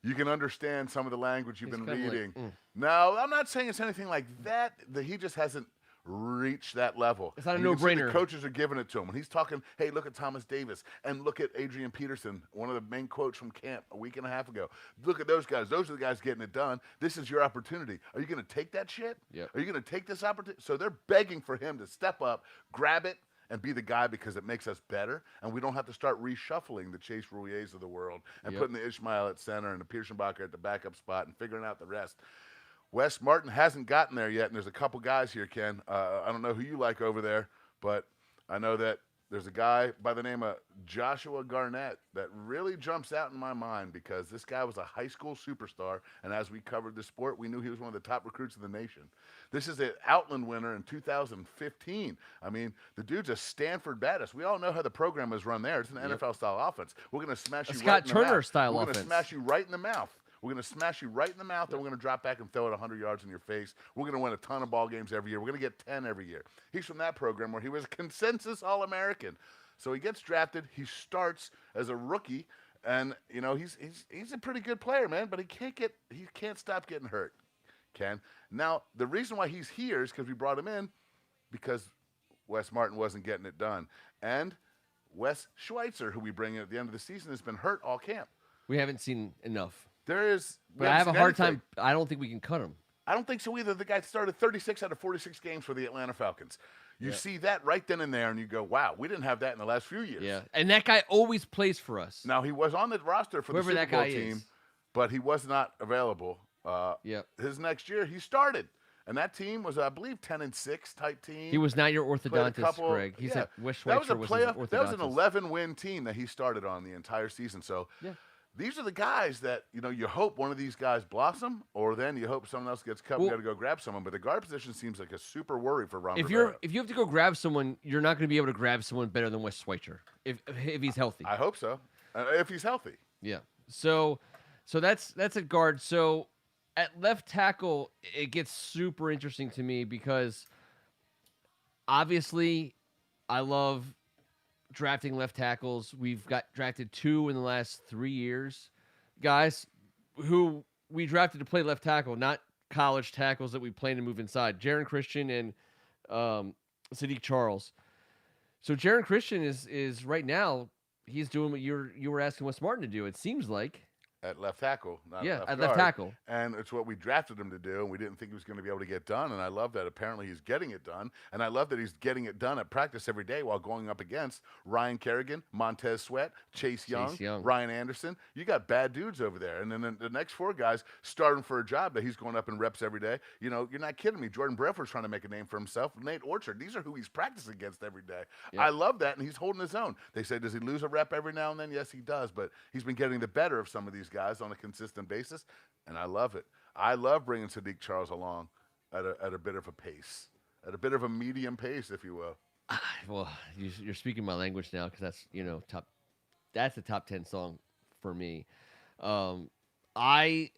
You can understand some of the language you've been reading. No, I'm not saying it's anything like that. He just hasn't reach that level. It's not a no-brainer. The coaches are giving it to him. When he's talking, hey, look at Thomas Davis and look at Adrian Peterson, one of the main quotes from camp a week and a half ago. Look at those guys. Those are the guys getting it done. This is your opportunity. Are you going to take that shit? Yep. Are you going to take this opportunity? So they're begging for him to step up, grab it, and be the guy because it makes us better, and we don't have to start reshuffling the Chase Rouillets of the world and putting the Ishmael at center and the Pierschenbacher at the backup spot and figuring out the rest. Wes Martin hasn't gotten there yet, and there's a couple guys here, Ken. I don't know who you like over there, but I know that there's a guy by the name of Joshua Garnett that really jumps out in my mind because this guy was a high school superstar, and as we covered the sport, we knew he was one of the top recruits of the nation. This is an Outland winner in 2015. I mean, the dude's a Stanford badass. We all know how the program is run there. It's an NFL-style offense. We're going to smash you right in the mouth. Scott Turner-style offense. We're going to smash you right in the mouth. We're going to smash you right in the mouth, and we're going to drop back and throw it 100 yards in your face. We're going to win a ton of ball games every year. We're going to get 10 every year. He's from that program where he was a consensus All-American. So he gets drafted. He starts as a rookie, and he's a pretty good player, man. But he can't stop getting hurt. Ken. Now the reason why he's here is because we brought him in because Wes Martin wasn't getting it done, and Wes Schweitzer, who we bring in at the end of the season, has been hurt all camp. We haven't seen enough. But I have a hard time. I don't think we can cut him. I don't think so either. The guy started 36 out of 46 games for the Atlanta Falcons. You see that right then and there, and you go, wow, we didn't have that in the last few years. Yeah, and that guy always plays for us. Now, he was on the roster for the Super Bowl team, but he was not available. His next year, he started. And that team was, I believe, 10-6 type team. He was not your orthodontist, Greg. Wes Schweitzer was his orthodontist. That was an 11-win team that he started on the entire season. So these are the guys that you hope one of these guys blossom, or then you hope someone else gets cut. Well, We got to go grab someone. But the guard position seems like a super worry for Ron if Rivera. you have to go grab someone, you're not going to be able to grab someone better than Wes Schweitzer if he's healthy. I hope so. If he's healthy. Yeah. So that's a guard. So at left tackle, it gets super interesting to me because obviously I love drafting left tackles. We've got drafted 2 in the last 3 years, guys who we drafted to play left tackle, not college tackles that we plan to move inside. Jaron Christian and Sadiq Charles. So Jaron Christian is right now he's doing what you were asking Wes Martin to do. It seems like. At left tackle, not Yeah, left at guard. left tackle. And it's what we drafted him to do, and we didn't think he was going to be able to get done. And I love that apparently he's getting it done. And I love that he's getting it done at practice every day while going up against Ryan Kerrigan, Montez Sweat, Chase Young, Ryan Anderson. You got bad dudes over there. And then the next 4 guys starting for a job that he's going up in reps every day. You're not kidding me. Jordan Brefford's trying to make a name for himself. Nate Orchard. These are who he's practicing against every day. Yep. I love that, and he's holding his own. They say, does he lose a rep every now and then? Yes, he does. But he's been getting the better of some of these guys on a consistent basis, and I love it. I love bringing Sadiq Charles along at a bit of a pace, at a bit of a medium pace, if you will. Well, you're speaking my language now because that's top. That's a top 10 song for me. I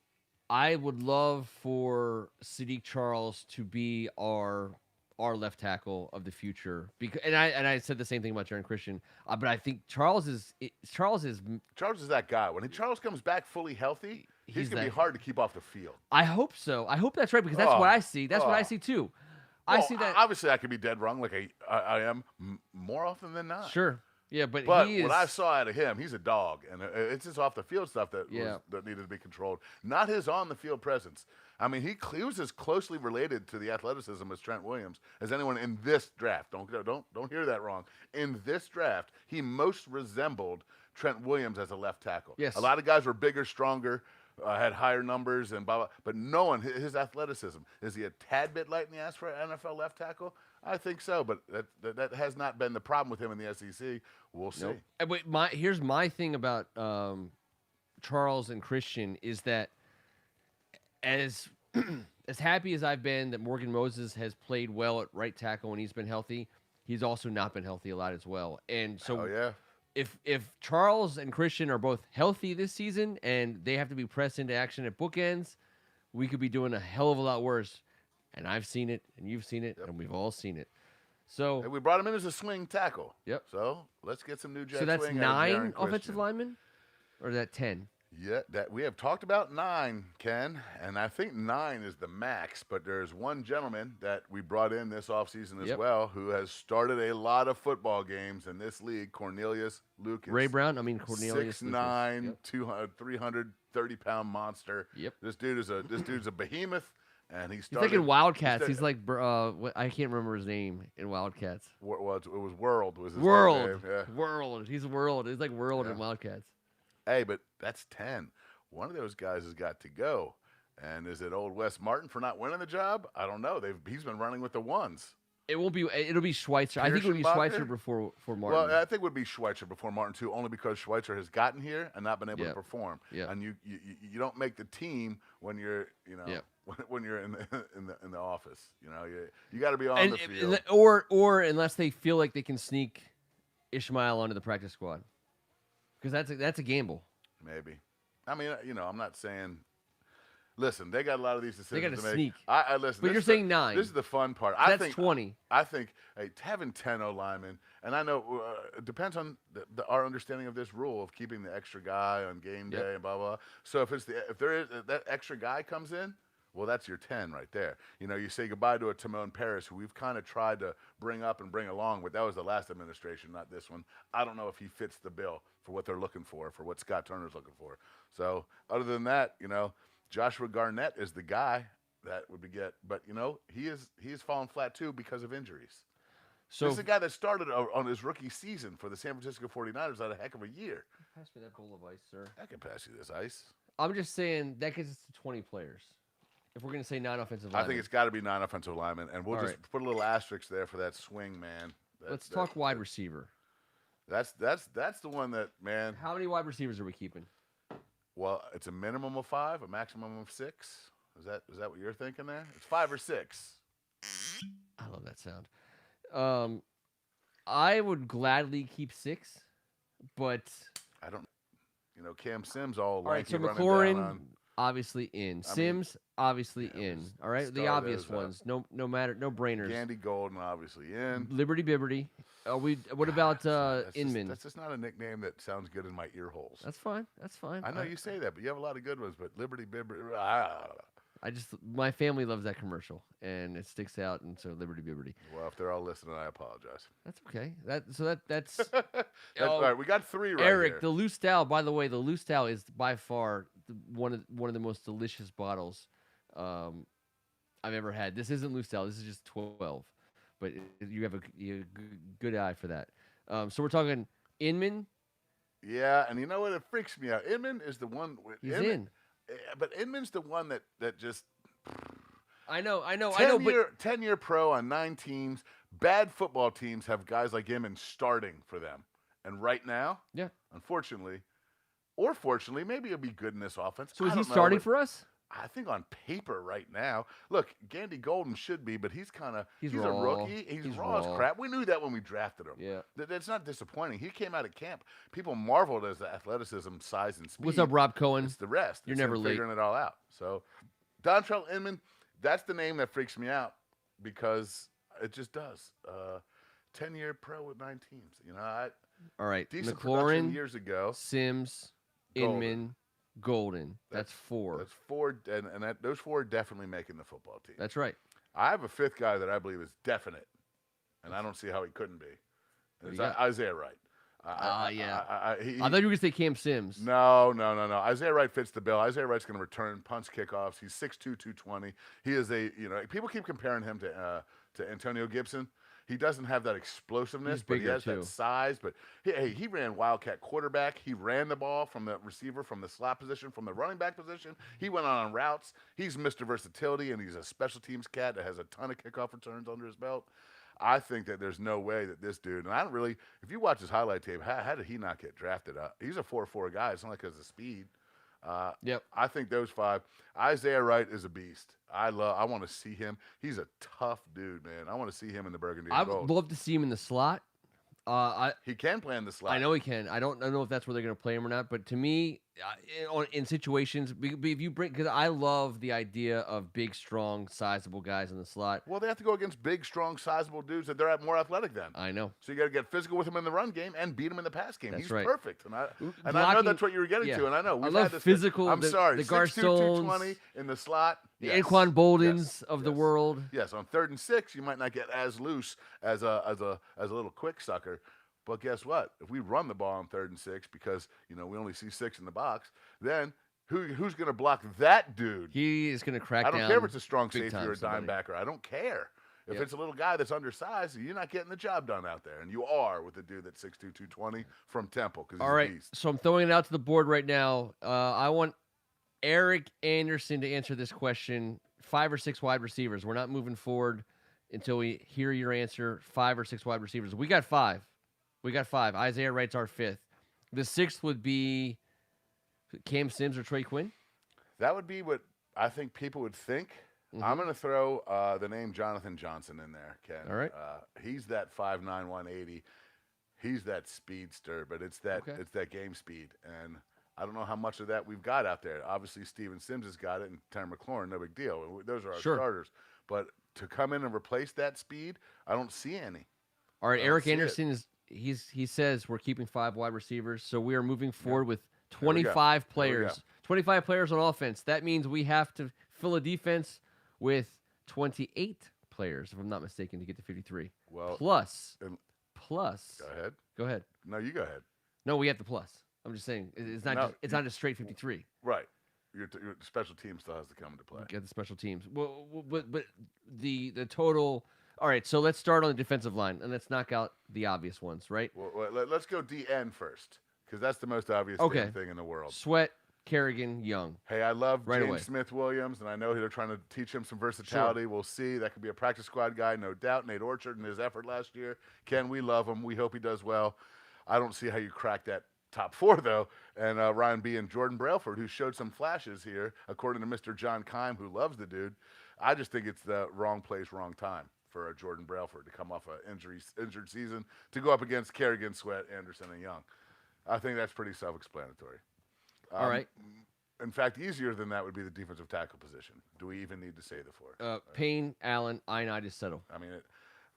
would love for Sadiq Charles to be our left tackle of the future because and I said the same thing about Jaron Christian, but I think Charles is that guy. When Charles comes back fully healthy, he's gonna be hard to keep off the field. I hope so. I hope that's right because that's what I see. That's what I see too. Well, I see that. Obviously, I could be dead wrong, like I am more often than not. Sure. Yeah, but what I saw out of him, he's a dog, and it's his off the field stuff that needed to be controlled, not his on the field presence. I mean, he was as closely related to the athleticism as Trent Williams as anyone in this draft. Don't hear that wrong. In this draft, he most resembled Trent Williams as a left tackle. Yes. A lot of guys were bigger, stronger, had higher numbers, and blah, blah, but no one, his athleticism. Is he a tad bit light in the ass for an NFL left tackle? I think so, but that has not been the problem with him in the SEC. We'll see. Nope. But here's my thing about Charles and Christian is that as happy as I've been that Morgan Moses has played well at right tackle when he's been healthy, he's also not been healthy a lot as well. And so if Charles and Christian are both healthy this season and they have to be pressed into action at bookends, we could be doing a hell of a lot worse. And I've seen it, and you've seen it, and we've all seen it. So we brought him in as a swing tackle. Yep. So let's get some new jet swing. So that's swing 9 offensive linemen, or is that 10? Yeah, that we have talked about 9, Ken, and I think 9 is the max. But there's one gentleman that we brought in this offseason as well who has started a lot of football games in this league. Cornelius Lucas. Ray Brown. I mean Cornelius. 6'9", 330-pound monster. Yep. This dude's a behemoth. And he's like in Wildcats. He's like I can't remember his name in Wildcats. It was World. Was his World? Name. Yeah. World. He's World. He's like World in Wildcats. Hey, but that's 10. One of those guys has got to go. And is it old Wes Martin for not winning the job? I don't know. He's been running with the ones. It won't be. It'll be Schweitzer. I think it would be Schweitzer before Martin. Well, I think it would be Schweitzer before Martin too, only because Schweitzer has gotten here and not been able to perform. Yeah. And you don't make the team when you're when you're in the office. You got to be on the field. Or unless they feel like they can sneak Ishmael onto the practice squad, because that's a gamble. Maybe. I mean, I'm not saying. Listen, they got a lot of these decisions they got to make. sneak. I listen. But you're saying 9. This is the fun part. That's 20. I think having 10 O-linemen, and I know it depends on our understanding of this rule of keeping the extra guy on game day and blah blah. So if there is that extra guy comes in, well, that's your 10 right there. You say goodbye to a Timon Paris, who we've kind of tried to bring up and bring along, but that was the last administration, not this one. I don't know if he fits the bill for what they're looking for what Scott Turner's looking for. So other than that, Joshua Garnett is the guy that would but he is fallen flat too because of injuries. So this is a guy that started on his rookie season for the San Francisco 49ers had a heck of a year. Pass me that bowl of ice, sir. I can pass you this ice. I'm just saying that gets us to 20 players. If we're going to say 9 offensive linemen. I think it's got to be 9 offensive linemen, and we'll put a little asterisk there for that swing man. Let's talk wide receiver. That's the one that, man. How many wide receivers are we keeping? Well, it's a minimum of 5, a maximum of 6. Is that what you're thinking there? It's 5 or 6. I love that sound. Um, I would gladly keep 6, but I don't. Cam Sims all all right. lanky So running down McLaurin on. obviously in. I mean, Sims obviously yeah, in. just All right, the star obvious those up. ones. No matter, no brainers. Gandy Golden obviously in. Liberty Bibberty. What about Inman? That's just not a nickname that sounds good in my ear holes. That's fine. That's fine. I know you say that, but you have a lot of good ones. But Liberty Bibber. My family loves that commercial, and it sticks out, and so Liberty Bibberty. Well, if they're all listening, I apologize. That's okay. That's All right. We got 3 right Eric, here. the loose Stout. By the way, the loose Stout is by far one of the most delicious bottles I've ever had. This isn't loose Stout. This is just 12, but you have a good eye for that. So we're talking Inman. Yeah, and you know what? It freaks me out. Inman is the one. He's in. But Inman's the one that just. I know. 10-year pro on 9 teams. Bad football teams have guys like Inman starting for them. And right now, yeah, unfortunately, or fortunately, maybe he'll be good in this offense. So is he starting for us? I think on paper right now. Look, Gandy Golden should be, but he's he's a rookie. He's raw as crap. We knew that when we drafted him. Yeah. That's not disappointing. He came out of camp. People marveled at his athleticism, size, and speed. What's up, Rob Cohen? It's the rest. You're It's never him late. figuring it all out. So, Dontrell Inman, that's the name that freaks me out because it just does. 10-year pro with 9 teams. All right. Decent production McLaurin, years ago. Sims, Golden. Inman, Golden. That's 4. That's 4, and those 4 are definitely making the football team. That's right. I have a 5th guy that I believe is definite, and I don't see how he couldn't be. It's got? Isaiah Wright. Yeah. I thought you were going to say Cam Sims. No. Isaiah Wright fits the bill. Isaiah Wright's going to return punts, kickoffs. He's 6'2", 220. He is people keep comparing him to Antonio Gibson. He doesn't have that explosiveness, but he has that size. But he ran wildcat quarterback. He ran the ball from the receiver, from the slot position, from the running back position. He went on routes. He's Mr. Versatility, and he's a special teams cat that has a ton of kickoff returns under his belt. I think that there's no way that this dude, and I don't really, if you watch his highlight tape, how did he not get drafted? He's a 4.4 guy. It's not like because of speed. Yep. I think those 5. Isaiah Wright is a beast. I want to see him. He's a tough dude, man. I want to see him in the burgundy and I gold. would love to see him in the slot. He can play in the slot. I know he can. I don't know if that's where they're going to play him or not. But to me, in situations, if you bring, because I love the idea of big, strong, sizable guys in the slot. Well, they have to go against big, strong, sizable dudes that they're more athletic than. I know. So you got to get physical with him in the run game and beat him in the pass game. That's He's right. perfect, and I know that's what you were getting to, and I know. I love physical. I'm sorry. The 6'2", 220 in the slot. The Yes. Anquan Boldens of the world. Yes, on 3rd and 6, you might not get as loose as a little quick sucker. But guess what? If we run the ball on 3rd and 6 because we only see 6 in the box, then who's going to block that dude? He is going to crack down. I don't care if it's a strong big safety or a dime backer. I don't care. If it's a little guy that's undersized, you're not getting the job done out there. And you are with the dude that's 6'2", 220 from Temple because he's a beast. So I'm throwing it out to the board right now. I want Eric Anderson to answer this question. 5 or 6 wide receivers. We're not moving forward until we hear your answer. 5 or 6 wide receivers. We got 5. Isaiah Wright's our 5th. The 6th would be Cam Sims or Trey Quinn. That would be what I think people would think. Mm-hmm. I'm going to throw the name Jonathan Johnson in there, Ken. All right. He's that 5'9", 180. He's that speedster, but it's that game speed. And I don't know how much of that we've got out there. Obviously, Steven Sims has got it, and Terry McLaurin, no big deal. Those are our starters. But to come in and replace that speed, I don't see any. All right, Eric Anderson is he says we're keeping 5 wide receivers, so we are moving forward with 25 players. 25 players on offense. That means we have to fill a defense with 28 players, if I'm not mistaken, to get to 53. Well, plus. Go ahead. No, you go ahead. No, we have the plus. I'm just saying it's not just straight 53. Right. Your special team still has to come into play. Get the special teams. Well, but the total. All right, so let's start on the defensive line, and let's knock out the obvious ones, right? Well, let's go DN first, because that's the most obvious damn thing in the world. Sweat, Kerrigan, Young. Hey, I love James Smith-Williams, and I know they're trying to teach him some versatility. Sure. We'll see. That could be a practice squad guy, no doubt. Nate Orchard and his effort last year. Ken, we love him. We hope he does well. I don't see how you crack that top 4 though, and Ryan B and Jordan Brailford, who showed some flashes here, according to Mr. John Kime, who loves the dude. I just think it's the wrong place, wrong time for Jordan Brailford to come off an injured season to go up against Kerrigan, Sweat, Anderson, and Young. I think that's pretty self-explanatory. All right. In fact, easier than that would be the defensive tackle position. Do we even need to say the 4? Payne, Allen, Ioannidis, Settle. I mean,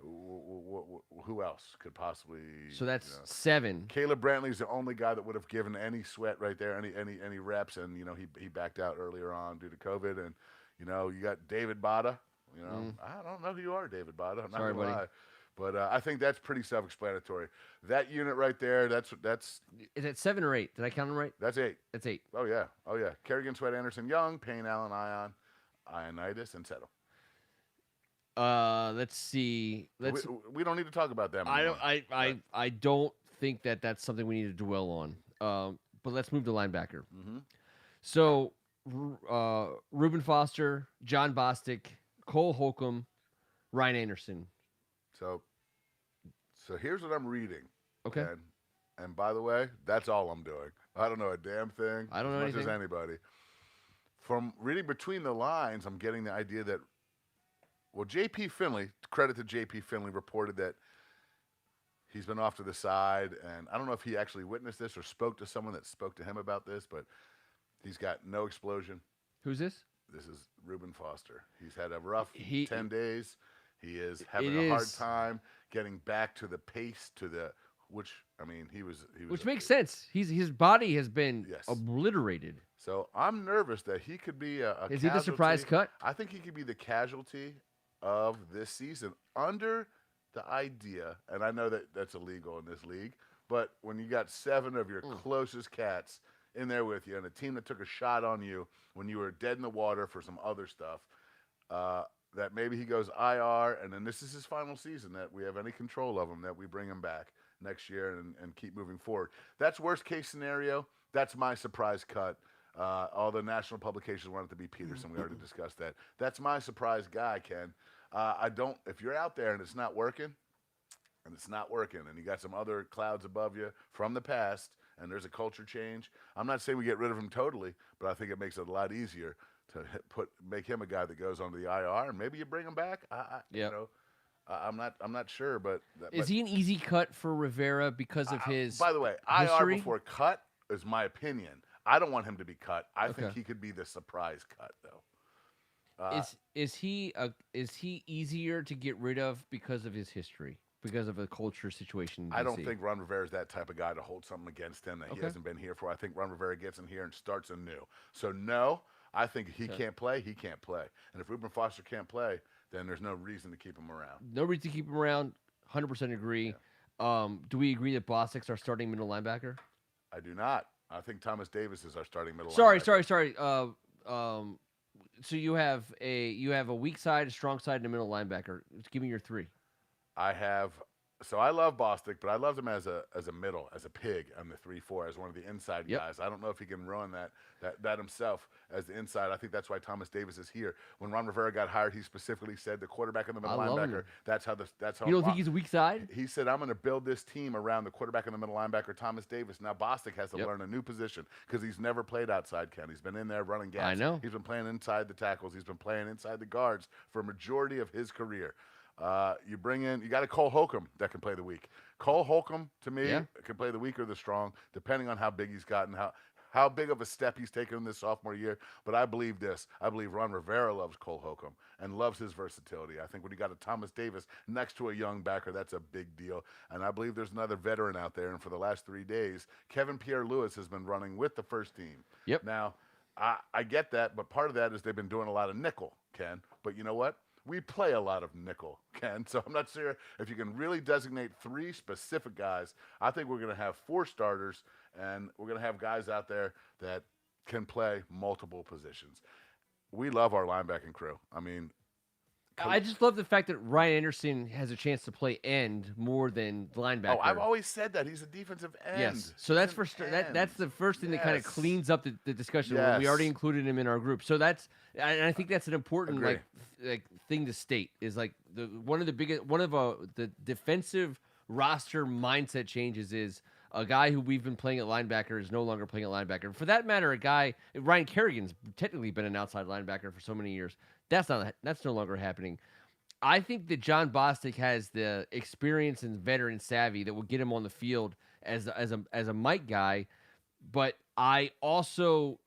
who else could possibly? So that's 7. Caleb Brantley's the only guy that would have given any sweat right there, any reps, and he backed out earlier on due to COVID, and you got David Bada. I don't know who you are, David Bada. I'm not Sorry, gonna buddy. lie. But I think that's pretty self-explanatory. That unit right there, that's Is it 7 or 8? Did I count them right? that's 8. That's 8. Oh yeah. Kerrigan, Sweat, Anderson, Young, Payne, Allen, Ioannidis, and Settle. Let's see. We don't need to talk about them. I don't think that's something we need to dwell on. But let's move to linebacker. Mm-hmm. So, Reuben Foster, John Bostic, Cole Holcomb, Ryan Anderson. So here's what I'm reading. Okay. And by the way, that's all I'm doing. I don't know a damn thing. I don't know as much anything. as anybody. From reading between the lines, I'm getting the idea that, well, J.P. Finley, credit to J.P. Finley, reported that he's been off to the side, and I don't know if he actually witnessed this or spoke to someone that spoke to him about this, but he's got no explosion. Who's this? This is Reuben Foster. He's had a rough 10 days. He is having It a hard is. time getting back to the pace, which he was. Which makes sense. His body has been Yes. obliterated. So I'm nervous that he could be a Is he the surprise cut? I think he could be the casualty of this season under the idea, and I know that that's illegal in this league, but when you got 7 of your closest cats in there with you and a team that took a shot on you when you were dead in the water for some other stuff, that maybe he goes IR, and then this is his final season, that we have any control of him, that we bring him back next year and keep moving forward. That's worst case scenario. That's my surprise cut. All the national publications want it to be Peterson. We already discussed that. That's my surprise guy, Ken. If you're out there and it's not working, and you got some other clouds above you from the past, and there's a culture change, I'm not saying we get rid of him totally, but I think it makes it a lot easier to make him a guy that goes onto the IR, and maybe you bring him back. I'm not sure, but Is he an easy cut for Rivera because of his? By the way, history? IR before cut is my opinion. I don't want him to be cut. I think Okay. he could be the surprise cut, though. Is he easier to get rid of because of his history, because of a culture situation? In I don't DC? think Ron Rivera is that type of guy to hold something against him that he Okay. hasn't been here for. I think Ron Rivera gets in here and starts anew. So no, I think he can't play. He can't play. And if Reuben Foster can't play, then there's no reason to keep him around. No reason to keep him around. 100% agree. Do we agree that Bostic's our starting middle linebacker? I do not. I think Thomas Davis is our starting middle Sorry. linebacker. So you have a weak side, a strong side, and a middle linebacker. Give me your 3. I love Bostic, but I loved him as a middle, as a pig on the 3-4, as one of the inside Yep. guys. I don't know if he can run that himself as the inside. I think that's why Thomas Davis is here. When Ron Rivera got hired, he specifically said the quarterback and the middle I love linebacker. him. That's how You don't think he's a weak side? He said, I'm going to build this team around the quarterback and the middle linebacker, Thomas Davis. Now, Bostic has to learn a new position because he's never played outside, Ken. He's been in there running gaps. I know. He's been playing inside the tackles. He's been playing inside the guards for a majority of his career. You got a Cole Holcomb that can play the weak. Cole Holcomb, to me, can play the weak or the strong, depending on how big he's gotten, how big of a step he's taken in this sophomore year. But I believe this. I believe Ron Rivera loves Cole Holcomb and loves his versatility. I think when you got a Thomas Davis next to a young backer, that's a big deal. And I believe there's another veteran out there. And for the last 3 days, Kevin Pierre-Louis has been running with the first team. Yep. Now, I get that, but part of that is they've been doing a lot of nickel, Ken. But you know what? We play a lot of nickel, Ken. So I'm not sure if you can really designate 3 specific guys. I think we're going to have 4 starters, and we're going to have guys out there that can play multiple positions. We love our linebacking crew. I mean, I just love the fact that Ryan Anderson has a chance to play end more than linebacker. Oh, I've always said that. He's a defensive end. Yes. So that's that's the first thing that kind of cleans up the discussion. When we already included him in our group. So and I think that's an important like thing to state is like one of the defensive roster mindset changes is A guy who we've been playing at linebacker is no longer playing at linebacker. For that matter, a guy Ryan Kerrigan's technically been an outside linebacker for so many years. That's no longer happening. I think that John Bostic has the experience and veteran savvy that will get him on the field as a Mike guy. But I also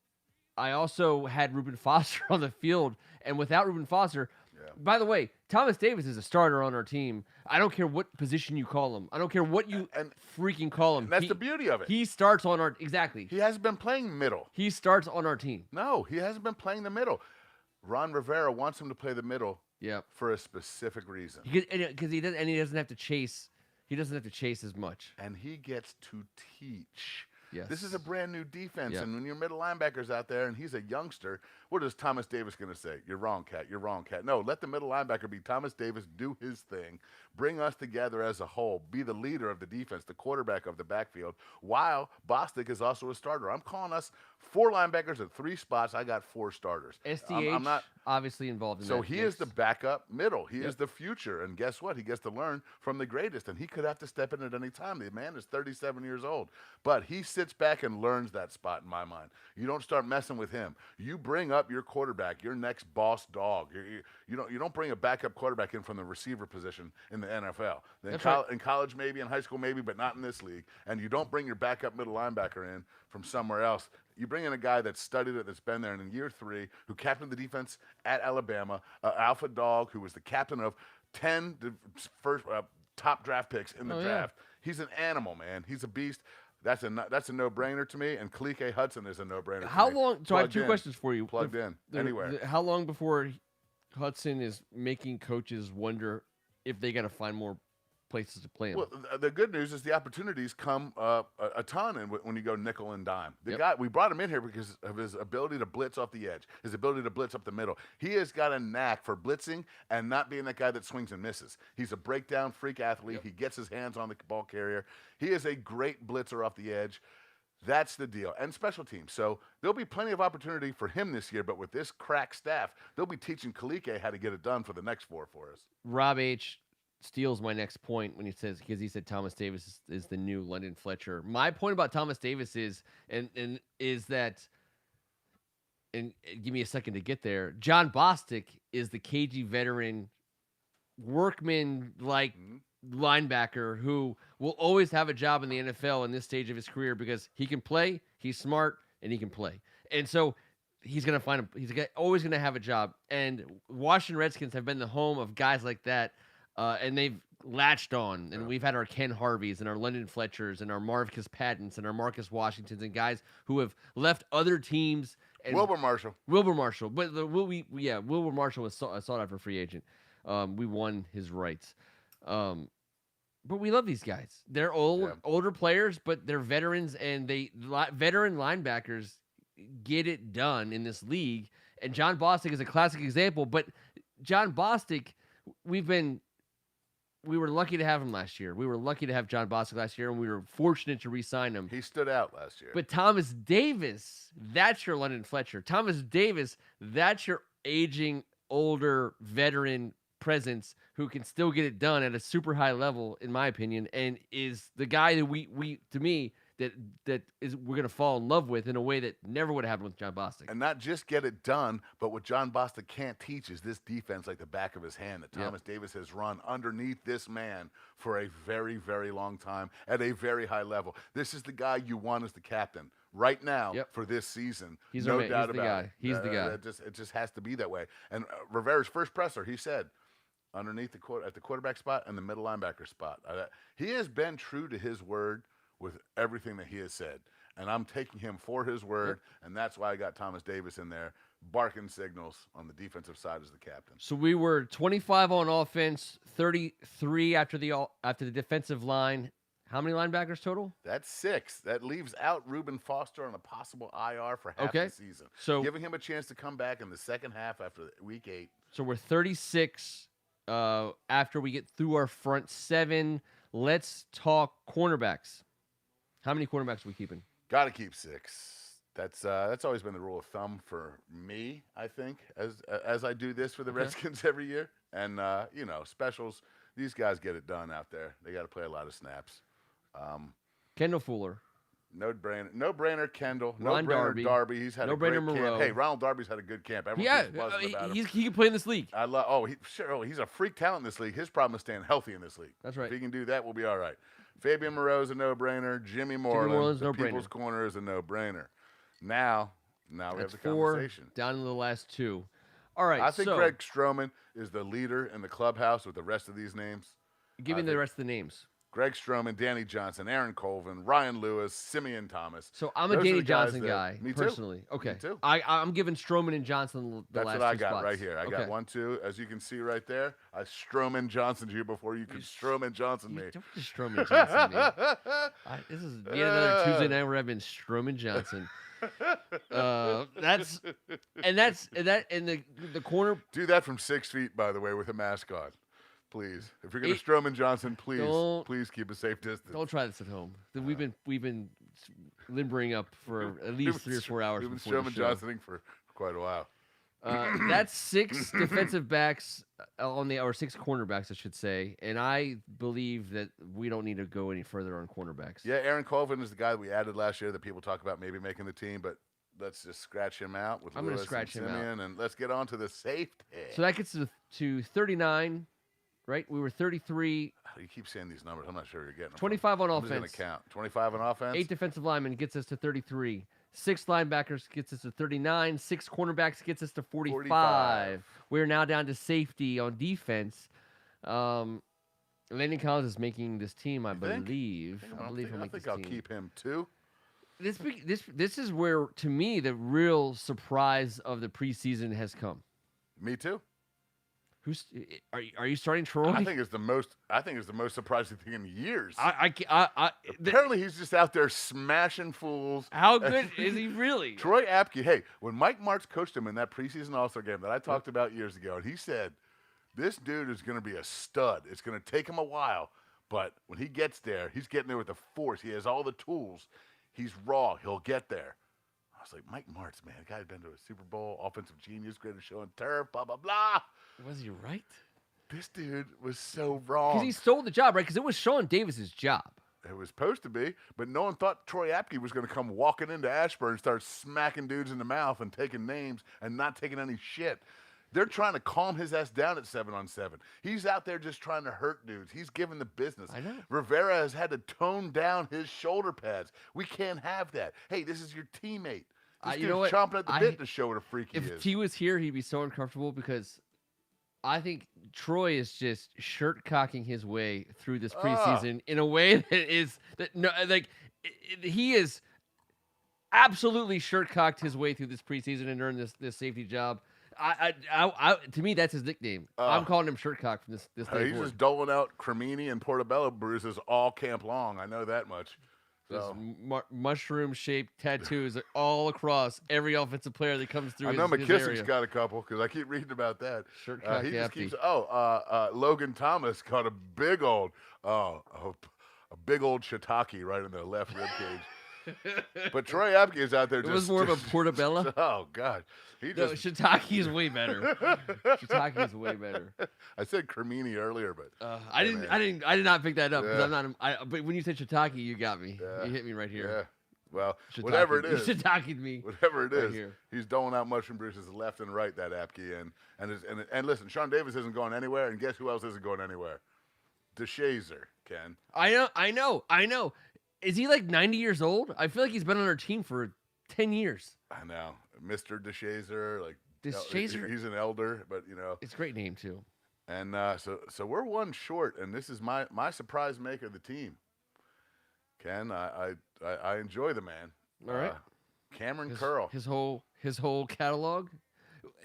had Reuben Foster on the field, and without Reuben Foster, Yeah. by the way, Thomas Davis is a starter on our team. I don't care what position you call him. I don't care what you And freaking call him. and that's the beauty of it. He starts on our exactly. He hasn't been playing middle. He starts on our team. No, he hasn't been playing the middle. Ron Rivera wants him to play the middle Yeah, for a specific reason. because he doesn't have to chase. He doesn't have to chase as much. And he gets to teach. Yes. This is a brand new defense, Yep. and when your middle linebacker's out there and he's a youngster, what is Thomas Davis going to say? You're wrong, Cat. You're wrong, Cat. No, let the middle linebacker be Thomas Davis, do his thing, bring us together as a whole, be the leader of the defense, the quarterback of the backfield, while Bostic is also a starter. I'm calling us 4 linebackers at 3 spots. I got 4 starters. SDH I'm not. obviously involved in So that. he mix. is the backup middle. He Yep. is the future. And guess what? He gets to learn from the greatest. And he could have to step in at any time. The man is 37 years old. But he sits back and learns that spot in my mind. You don't start messing with him. You bring up your quarterback, your next boss dog. You don't bring a backup quarterback in from the receiver position in the NFL. That's right. In college maybe, in high school maybe, but not in this league. And you don't bring your backup middle linebacker in from somewhere else. You bring in a guy that's studied it, that's been there, and in year 3, who captained the defense at Alabama, alpha dog, who was the captain of 10 first top draft picks in the Oh, yeah. draft. He's an animal, man. He's a beast. That's a no-brainer to me, and Kalike Hudson is a no-brainer. How to me. long? So I have Plugged 2 in. questions for you. Plugged in anywhere. How long before Hudson is making coaches wonder if they got to find more places to play him? Well, the good news is the opportunities come a ton when you go nickel and dime. The Yep. guy, we brought him in here because of his ability to blitz off the edge, his ability to blitz up the middle. He has got a knack for blitzing and not being that guy that swings and misses. He's a breakdown freak athlete. Yep. He gets his hands on the ball carrier. He is a great blitzer off the edge. That's the deal. And special teams. So there'll be plenty of opportunity for him this year, but with this crack staff, they'll be teaching Kalike how to get it done for the next 4 for us. Rob H steals my next point when he says, because he said Thomas Davis is the new London Fletcher. My point about Thomas Davis is that, and give me a second to get there. John Bostic is the cagey veteran workman like linebacker who will always have a job in the NFL in this stage of his career because he can play, he's smart, and he can play. And so he's going to find always going to have a job. And Washington Redskins have been the home of guys like that. And they've latched on, and we've had our Ken Harveys and our London Fletchers and our Marcus Pattons and our Marcus Washingtons and guys who have left other teams. And Wilbur Marshall. Wilbur Marshall, but Wilbur Marshall was sought after free agent. We won his rights, but we love these guys. They're older players, but they're veterans, and veteran linebackers get it done in this league. And John Bostic is a classic example. But John Bostic, we were lucky to have him last year. We were lucky to have John Bostic last year, and we were fortunate to re-sign him. He stood out last year. But Thomas Davis, that's your London Fletcher. Thomas Davis, that's your aging, older, veteran presence who can still get it done at a super high level, in my opinion, and is the guy that we're going to fall in love with in a way that never would have happened with John Bostic. And not just get it done, but what John Bostic can't teach is this defense like the back of his hand that Thomas Davis has run underneath this man for a very, very long time at a very high level. This is the guy you want as the captain right now for this season. He's no our man. doubt He's the about guy. it. He's the guy. It just has to be that way. And Rivera's first presser, he said, underneath at the quarterback spot and the middle linebacker spot. He has been true to his word with everything that he has said. And I'm taking him for his word, and that's why I got Thomas Davis in there, barking signals on the defensive side as the captain. So we were 25 on offense, 33 after the defensive line. How many linebackers total? That's 6. That leaves out Reuben Foster on a possible IR for half the season. So giving him a chance to come back in the second half after week 8. So we're 36 after we get through our front 7. Let's talk cornerbacks. How many cornerbacks are we keeping? Got to keep 6. That's always been the rule of thumb for me, I think, as I do this for the Redskins every year. And, specials, these guys get it done out there. They got to play a lot of snaps. Kendall Fuller. No brainer. No brainer, Kendall. No Ron brainer, Darby. He's had No a great brainer, Moreau. camp. Hey, Ronald Darby's had a good camp. Everyone Yeah, keeps buzzing about him. he can play in this league. I love. Oh, he's a freak talent in this league. His problem is staying healthy in this league. That's right. If he can do that, we'll be all right. Fabian Moreau is a no-brainer. Jimmy Moreland's the no-brainer. People's Corner is a no-brainer. Now we have That's the 4 conversation. down to the last 2. All right. I think Greg Stroman is the leader in the clubhouse with the rest of these names. Give me the rest of the names. Greg Stroman, Danny Johnson, Aaron Colvin, Ryan Lewis, Simeon Thomas. So I'm a Danny Johnson guy, Me personally. Too. Okay. Me too. I'm giving Stroman and Johnson the That's last what I 2 got spots. right here. I got 1, 2. As you can see right there, I Stroman Johnson you before you could Stroman Johnson me. Don't just Stroman Johnson me. This is yet another Tuesday night where I've been Stroman Johnson. That's the corner. Do that from 6 feet, by the way, with a mask on. Please, if you're going to Stroman Johnson, please keep a safe distance. Don't try this at home. We've been limbering up for at least 3 or 4 hours. We've been before the Stroman show. Johnsoning for quite a while. That's 6 defensive backs or 6 cornerbacks, I should say, and I believe that we don't need to go any further on cornerbacks. Yeah, Aaron Colvin is the guy that we added last year that people talk about maybe making the team, but let's just scratch him out with Lewis and Simeon, and let's get on to the safety. So that gets to 39. Right, we were 33. You keep saying these numbers. I'm not sure you're getting them. 25 on I'm offense. just gonna count. 25 on offense. 8 defensive linemen gets us to 33. 6 linebackers gets us to 39. 6 cornerbacks gets us to 45. We're now down to safety on defense. Landon Collins is making this team, I believe. I think I'll keep him too. This is where, to me, the real surprise of the preseason has come. Me too. Are you starting Troy? I think it's the most surprising thing in years. Apparently he's just out there smashing fools. How good is he really? Troy Apke. Hey, when Mike Martz coached him in that preseason All-Star game that I talked about years ago, and he said, "This dude is going to be a stud. It's going to take him a while, but when he gets there, he's getting there with the force. He has all the tools. He's raw. He'll get there." I was like, Mike Martz, man, the guy had been to a Super Bowl, offensive genius, greatest show on turf, blah, blah, blah. Was he right? This dude was so wrong. Because he stole the job, right? Because it was Sean Davis's job. It was supposed to be, but no one thought Troy Apke was going to come walking into Ashburn and start smacking dudes in the mouth and taking names and not taking any shit. They're trying to calm his ass down at 7-on-7. He's out there just trying to hurt dudes. He's giving the business. I know. Rivera has had to tone down his shoulder pads. We can't have that. Hey, this is your teammate. This dude's chomping at the bit to show what a freak he is. If he was here, he'd be so uncomfortable because I think Troy is just shirt cocking his way through this preseason in a way he is absolutely shirt cocked his way through this preseason and earned this safety job. To me, that's his nickname. I'm calling him shirt cock from this day He's forward. just doling out Cremini and Portobello bruises all camp long. I know that much. So. Mushroom-shaped tattoos are all across every offensive player that comes through. I know his McKissick's area. got a couple because I keep reading about that. Shirt cock he just Apke. keeps. Logan Thomas got a big old shiitake right in the left rib cage. But Troy Apke is out there. It was more of a portobello. Oh God, shiitake is way better. Shiitake is way better. I said cremini earlier, but I did not pick that up because I'm not. But when you said shiitake, you got me. Yeah. You hit me right here. Yeah. Well, Shiitake. whatever it is, You shiitake'd me. Whatever it right is, here. he's doling out mushroom bruises left and right. That Apke and listen, Sean Davis isn't going anywhere, and guess who else isn't going anywhere? DeShazer, Ken. I know. Is he like 90 years old? I feel like he's been on our team for 10 years. I know, Mr. DeShazer. Like DeShazer. he's an elder, but you know, It's a great name too. And so we're one short, and this is my surprise make of the team. Ken, I enjoy the man. All right. Cameron Curl. His whole catalog.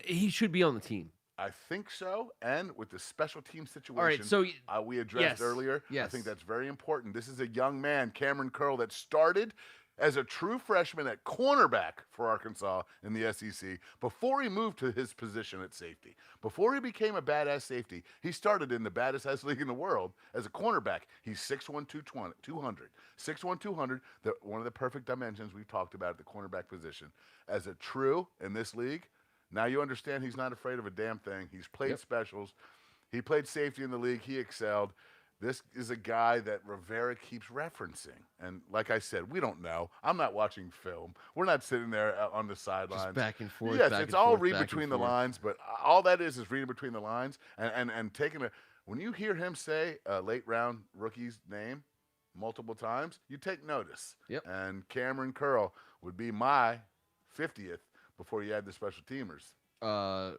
He should be on the team. I think so, and with the special team situation, All right, so we addressed earlier, yes. I think that's very important. This is a young man, Cameron Curl, that started as a true freshman at cornerback for Arkansas in the SEC before he moved to his position at safety. Before he became a badass safety, he started in the baddest ass league in the world as a cornerback. He's 6'1", 200. 6'1", 200, one of the perfect dimensions we've talked about at the cornerback position. As a true in this league, now you understand he's not afraid of a damn thing. He's played specials. He played safety in the league. He excelled. This is a guy that Rivera keeps referencing. And like I said, we don't know. I'm not watching film. We're not sitting there on the sidelines. Just back and forth. Yes, back it's and all forth, read back between and the forth. lines, but all that is reading between the lines and taking a. When you hear him say a late round rookie's name multiple times, you take notice. Yep. And Cameron Curl would be my 50th before you add the special teamers. Our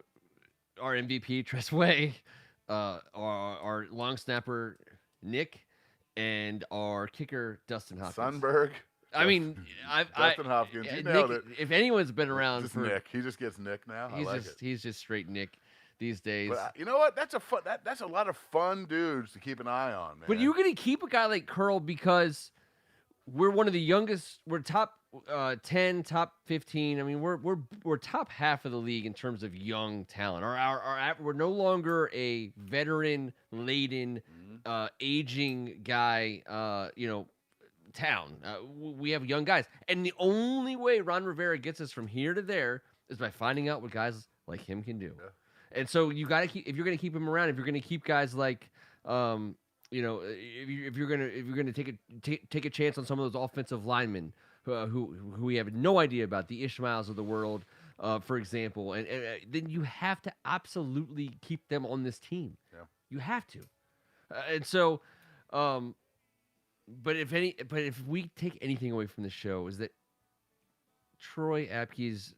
MVP Tress Way, our long snapper Nick, and our kicker Dustin Hopkins. Sunberg. I mean, Dustin Hopkins. You Nick, nailed it. If anyone's been around just for Nick, he just gets Nick now. he's just straight Nick these days. But you know what? That's a fun. That's a lot of fun dudes to keep an eye on, man. But you're gonna keep a guy like Curl because we're one of the youngest. We're top 10, top 15. I mean, we're top half of the league in terms of young talent. We're no longer a veteran laden, aging guy. Town. We have young guys, and the only way Ron Rivera gets us from here to there is by finding out what guys like him can do. Yeah. And so you got to keep, if you're going to keep him around, if you're going to keep guys like, if you're going to take a chance on some of those offensive linemen who we have no idea about, the Ishmaels of the world, for example, and then you have to absolutely keep them on this team. Yeah. You have to, and so. But if we take anything away from the show, is that Troy Apke's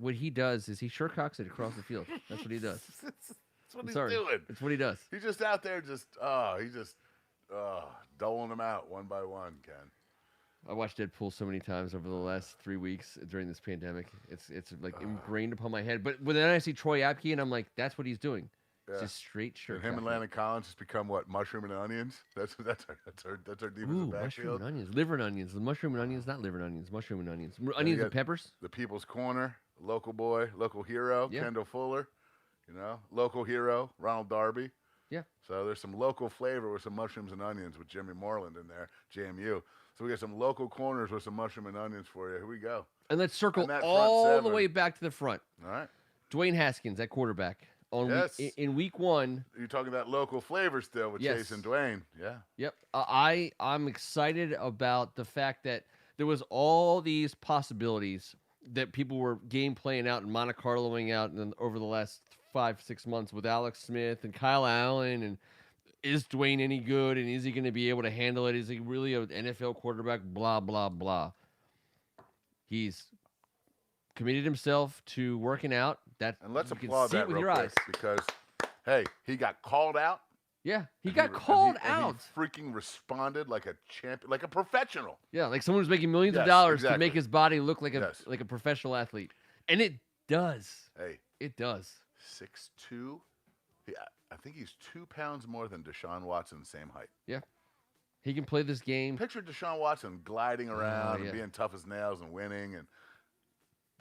what he does is he cocks it across the field. That's what he does. That's what he's doing. That's what he does. He's just out there, doling them out one by one, Ken. I watched Deadpool so many times over the last 3 weeks during this pandemic. It's like ingrained upon my head. But then I see Troy Apke, and I'm like, that's what he's doing. Yeah. It's just straight shirt. And him and Landon Collins has become what? Mushroom and onions. That's our defensive mushroom backfield. and onions, liver and onions, the mushroom and onions, not liver and onions, mushroom and onions, onions and peppers. The People's Corner, local boy, local hero, Yeah. Kendall Fuller. Local hero, Ronald Darby. Yeah. So there's some local flavor with some mushrooms and onions with Jimmy Moreland in there, JMU. So we got some local corners with some mushroom and onions for you. Here we go. And let's circle And that front all the seven. way back to the front. All right. Dwayne Haskins at quarterback. Yes. In week one. You're talking about local flavor still with Yes. Chase and Dwayne. Yeah. Yep. I'm excited about the fact that there was all these possibilities that people were game playing out and Monte Carloing out over the last 5-6 months with Alex Smith and Kyle Allen. And is Dwayne any good? And is he going to be able to handle it? Is he really an NFL quarterback? Blah, blah, blah. He's committed himself to working out. And let's you can applaud see it that with real your quick eyes. because, hey, he got called out. Yeah, he and got called out. And he freaking responded like a champion, like a professional. Yeah, like someone who's making millions of Yes, dollars exactly. to make his body look like Yes. a professional athlete, and it does. Hey, It does. 6'2". I think he's 2 pounds more than Deshaun Watson, same height. Yeah, he can play this game. Picture Deshaun Watson gliding around yeah. and being tough as nails and winning. And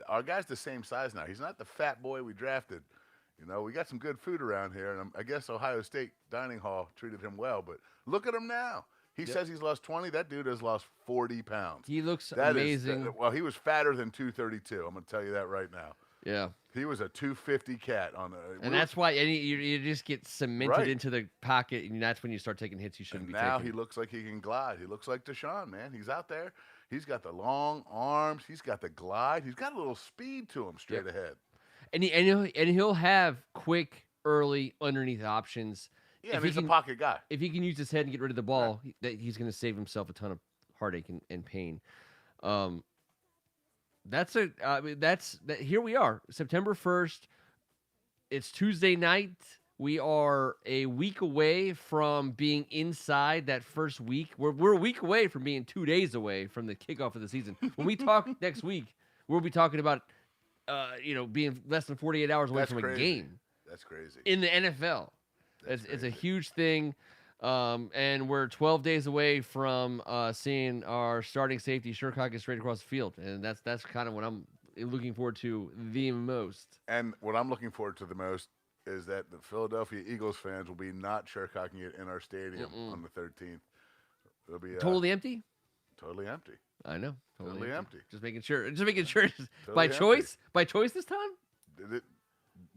our guy's the same size now. He's not the fat boy we drafted. We got some good food around here, and I guess Ohio State Dining Hall treated him well. But look at him now. He says he's lost 20. That dude has lost 40 pounds. He looks That amazing. Well, he was fatter than 232. I'm going to tell you that right now. Yeah, He was a 250 cat on the. and that's why you just get cemented Right. into the pocket, and that's when you start taking hits you shouldn't And be now taking. he looks like he can glide. He looks like Deshaun, man. He's out there. He's got the long arms. He's got the glide. He's got a little speed to him straight ahead. And he'll have quick, early, underneath options. Yeah, If and he's he a pocket guy. If he can use his head and get rid of the ball, he's going to save himself a ton of heartache and pain. Here we are, September 1st. It's Tuesday night. We are a week away from being inside that first week. We're a week away from being 2 days away from the kickoff of the season. When we talk next week, we'll be talking about, being less than 48 hours away That's from a crazy. game That's crazy. in the NFL. It's a crazy. huge thing. And we're 12 days away from seeing our starting safety Shercock straight across the field. And that's kind of what I'm looking forward to the most. And what I'm looking forward to the most is that the Philadelphia Eagles fans will be not Shercocking it in our stadium on the 13th. It'll be Totally empty? totally empty. I know. Totally empty. Just making sure. By Totally choice? By choice this time? It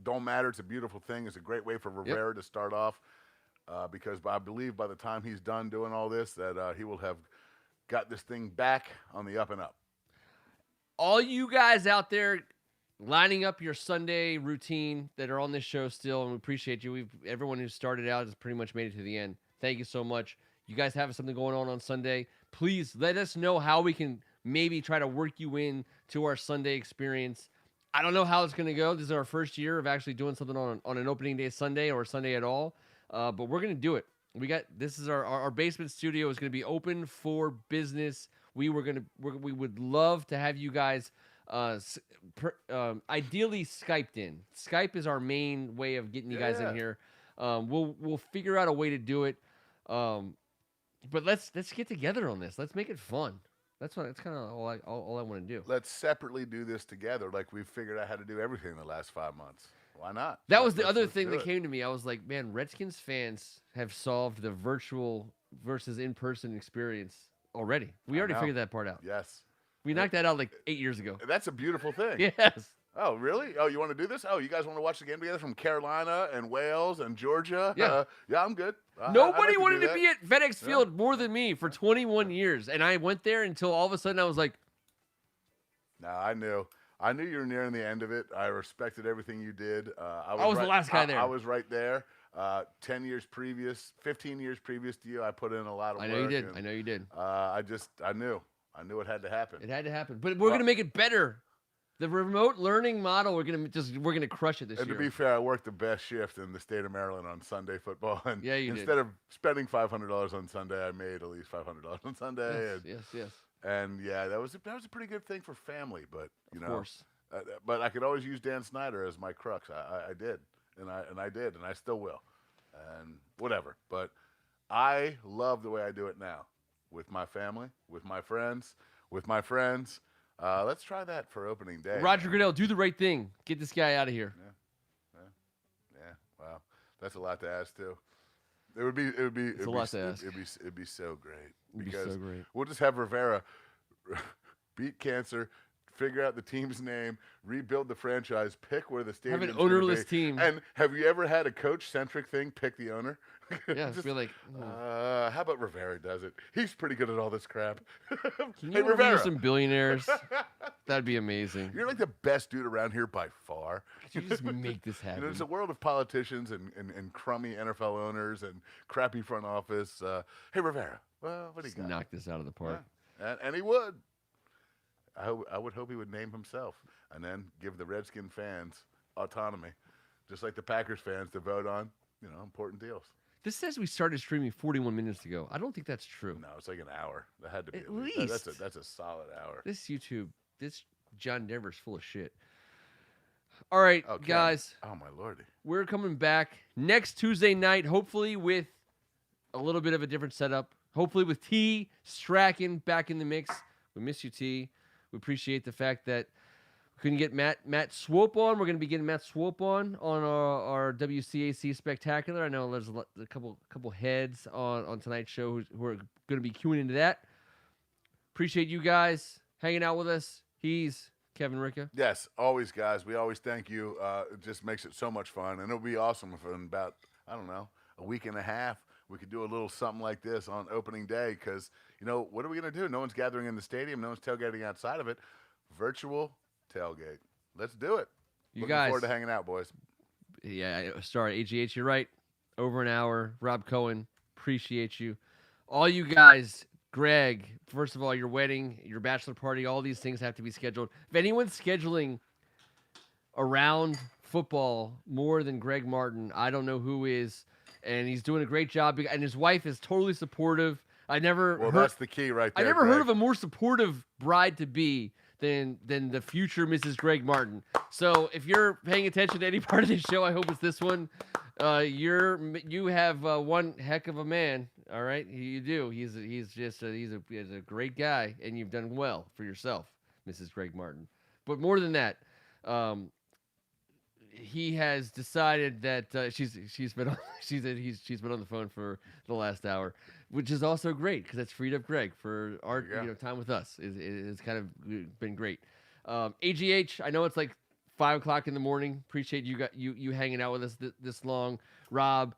don't matter. It's a beautiful thing. It's a great way for Rivera to start off. because I believe by the time he's done doing all this, that he will have got this thing back on the up and up. All you guys out there lining up your Sunday routine that are on this show still, and we appreciate you. Everyone who started out has pretty much made it to the end. Thank you so much. You guys have something going on Sunday. Please let us know how we can maybe try to work you in to our Sunday experience. I don't know how it's going to go. This is our first year of actually doing something on an opening day Sunday or Sunday at all, but we're going to do it. This is our basement studio is going to be open for business. We would love to have you guys ideally Skyped in. Skype is our main way of getting you guys in here. We'll figure out a way to do it. But let's get together on this. Let's make it fun. That's kind of all I want to do. Let's separately do this together, like we've figured out how to do everything in the last 5 months. Why not? That was the other thing that came to me. I was like, man, Redskins fans have solved the virtual versus in-person experience already. We already figured that part out. Yes. We knocked that out like 8 years ago. That's a beautiful thing. Yes. Oh, really? Oh, you want to do this? Oh, you guys want to watch the game together from Carolina and Wales and Georgia? Yeah. Yeah, I'm good. Nobody wanted to be at FedEx Field more than me for 21 years. And I went there until all of a sudden I was like. No, I knew you were nearing the end of it. I respected everything you did. I was the last guy there. I was right there. 10 years previous, 15 years previous to you, I put in a lot of work. I know you did. I know you did. I knew it had to happen. It had to happen. But we're going to make it better. The remote learning model, we're gonna crush it this year. And to be fair, I worked the best shift in the state of Maryland on Sunday football. And yeah, you instead of spending $500 on Sunday, I made at least $500 on Sunday. Yes. And yeah, that was a pretty good thing for family. But of course. But I could always use Dan Snyder as my crux. I did, and I still will, and whatever. But I love the way I do it now, with my family, with my friends, Let's try that for opening day. Roger Goodell, do the right thing. Get this guy out of here. Yeah. Wow, that's a lot to ask too. It'd be so great. It'd be so great. We'll just have Rivera beat cancer, figure out the team's name, rebuild the franchise, pick where the stadium. Have an ownerless team. And have you ever had a coach-centric thing? Pick the owner. Yeah, just feel like. How about Rivera does it? He's pretty good at all this crap. Can hey, you Rivera, some billionaires? That'd be amazing. You're like the best dude around here by far. Could you just make this happen? There's a world of politicians and crummy NFL owners and crappy front office. Hey, Rivera, well, what do you got? Knock this out of the park. Yeah. And he would. I would hope he would name himself and then give the Redskin fans autonomy, just like the Packers fans to vote on, important deals. This says we started streaming 41 minutes ago. I don't think that's true. No, it's like an hour. That had to be at least. That's a solid hour. This John Denver's full of shit. All right, guys. Oh my lordy. We're coming back next Tuesday night, hopefully with a little bit of a different setup. Hopefully with T Strachan back in the mix. We miss you, T. We appreciate the fact that we couldn't get Matt Swope on. We're going to be getting Matt Swope on our WCAC Spectacular. I know there's a couple heads on tonight's show who are going to be queuing into that. Appreciate you guys hanging out with us. He's Kevin Ricca. Yes, always, guys. We always thank you. It just makes it so much fun. And it'll be awesome if in about, I don't know, a week and a half, we could do a little something like this on opening day because, what are we going to do? No one's gathering in the stadium. No one's tailgating outside of it. Virtual tailgate. Let's do it. Looking forward to hanging out, boys. Yeah, sorry, AGH, you're right. Over an hour. Rob Cohen, appreciate you. All you guys, Greg, first of all, your wedding, your bachelor party, all these things have to be scheduled. If anyone's scheduling around football more than Greg Martin, I don't know who is. And he's doing a great job. And his wife is totally supportive. That's the key right there. I never heard of a more supportive bride-to-be than the future Mrs. Greg Martin. So if you're paying attention to any part of this show, I hope it's this one. You have one heck of a man. All right, you do. He's a great guy, and you've done well for yourself, Mrs. Greg Martin. But more than that, he has decided that she's been on the phone for the last hour, which is also great because that's freed up Greg for our time with us. It's kind of been great. AGH, I know it's like 5 o'clock in the morning. Appreciate you hanging out with us this long. Rob,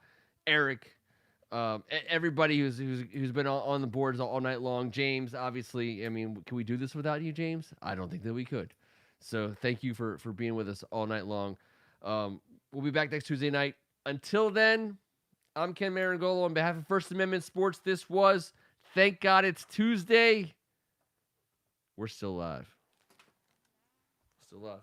Eric, Everybody who's been on the boards all night long. James, obviously, I mean, can we do this without you, James? I don't think that we could. So thank you for being with us all night long. We'll be back next Tuesday night. Until then, I'm Ken Marangolo on behalf of First Amendment Sports. This was Thank God It's Tuesday. We're still live. Still live.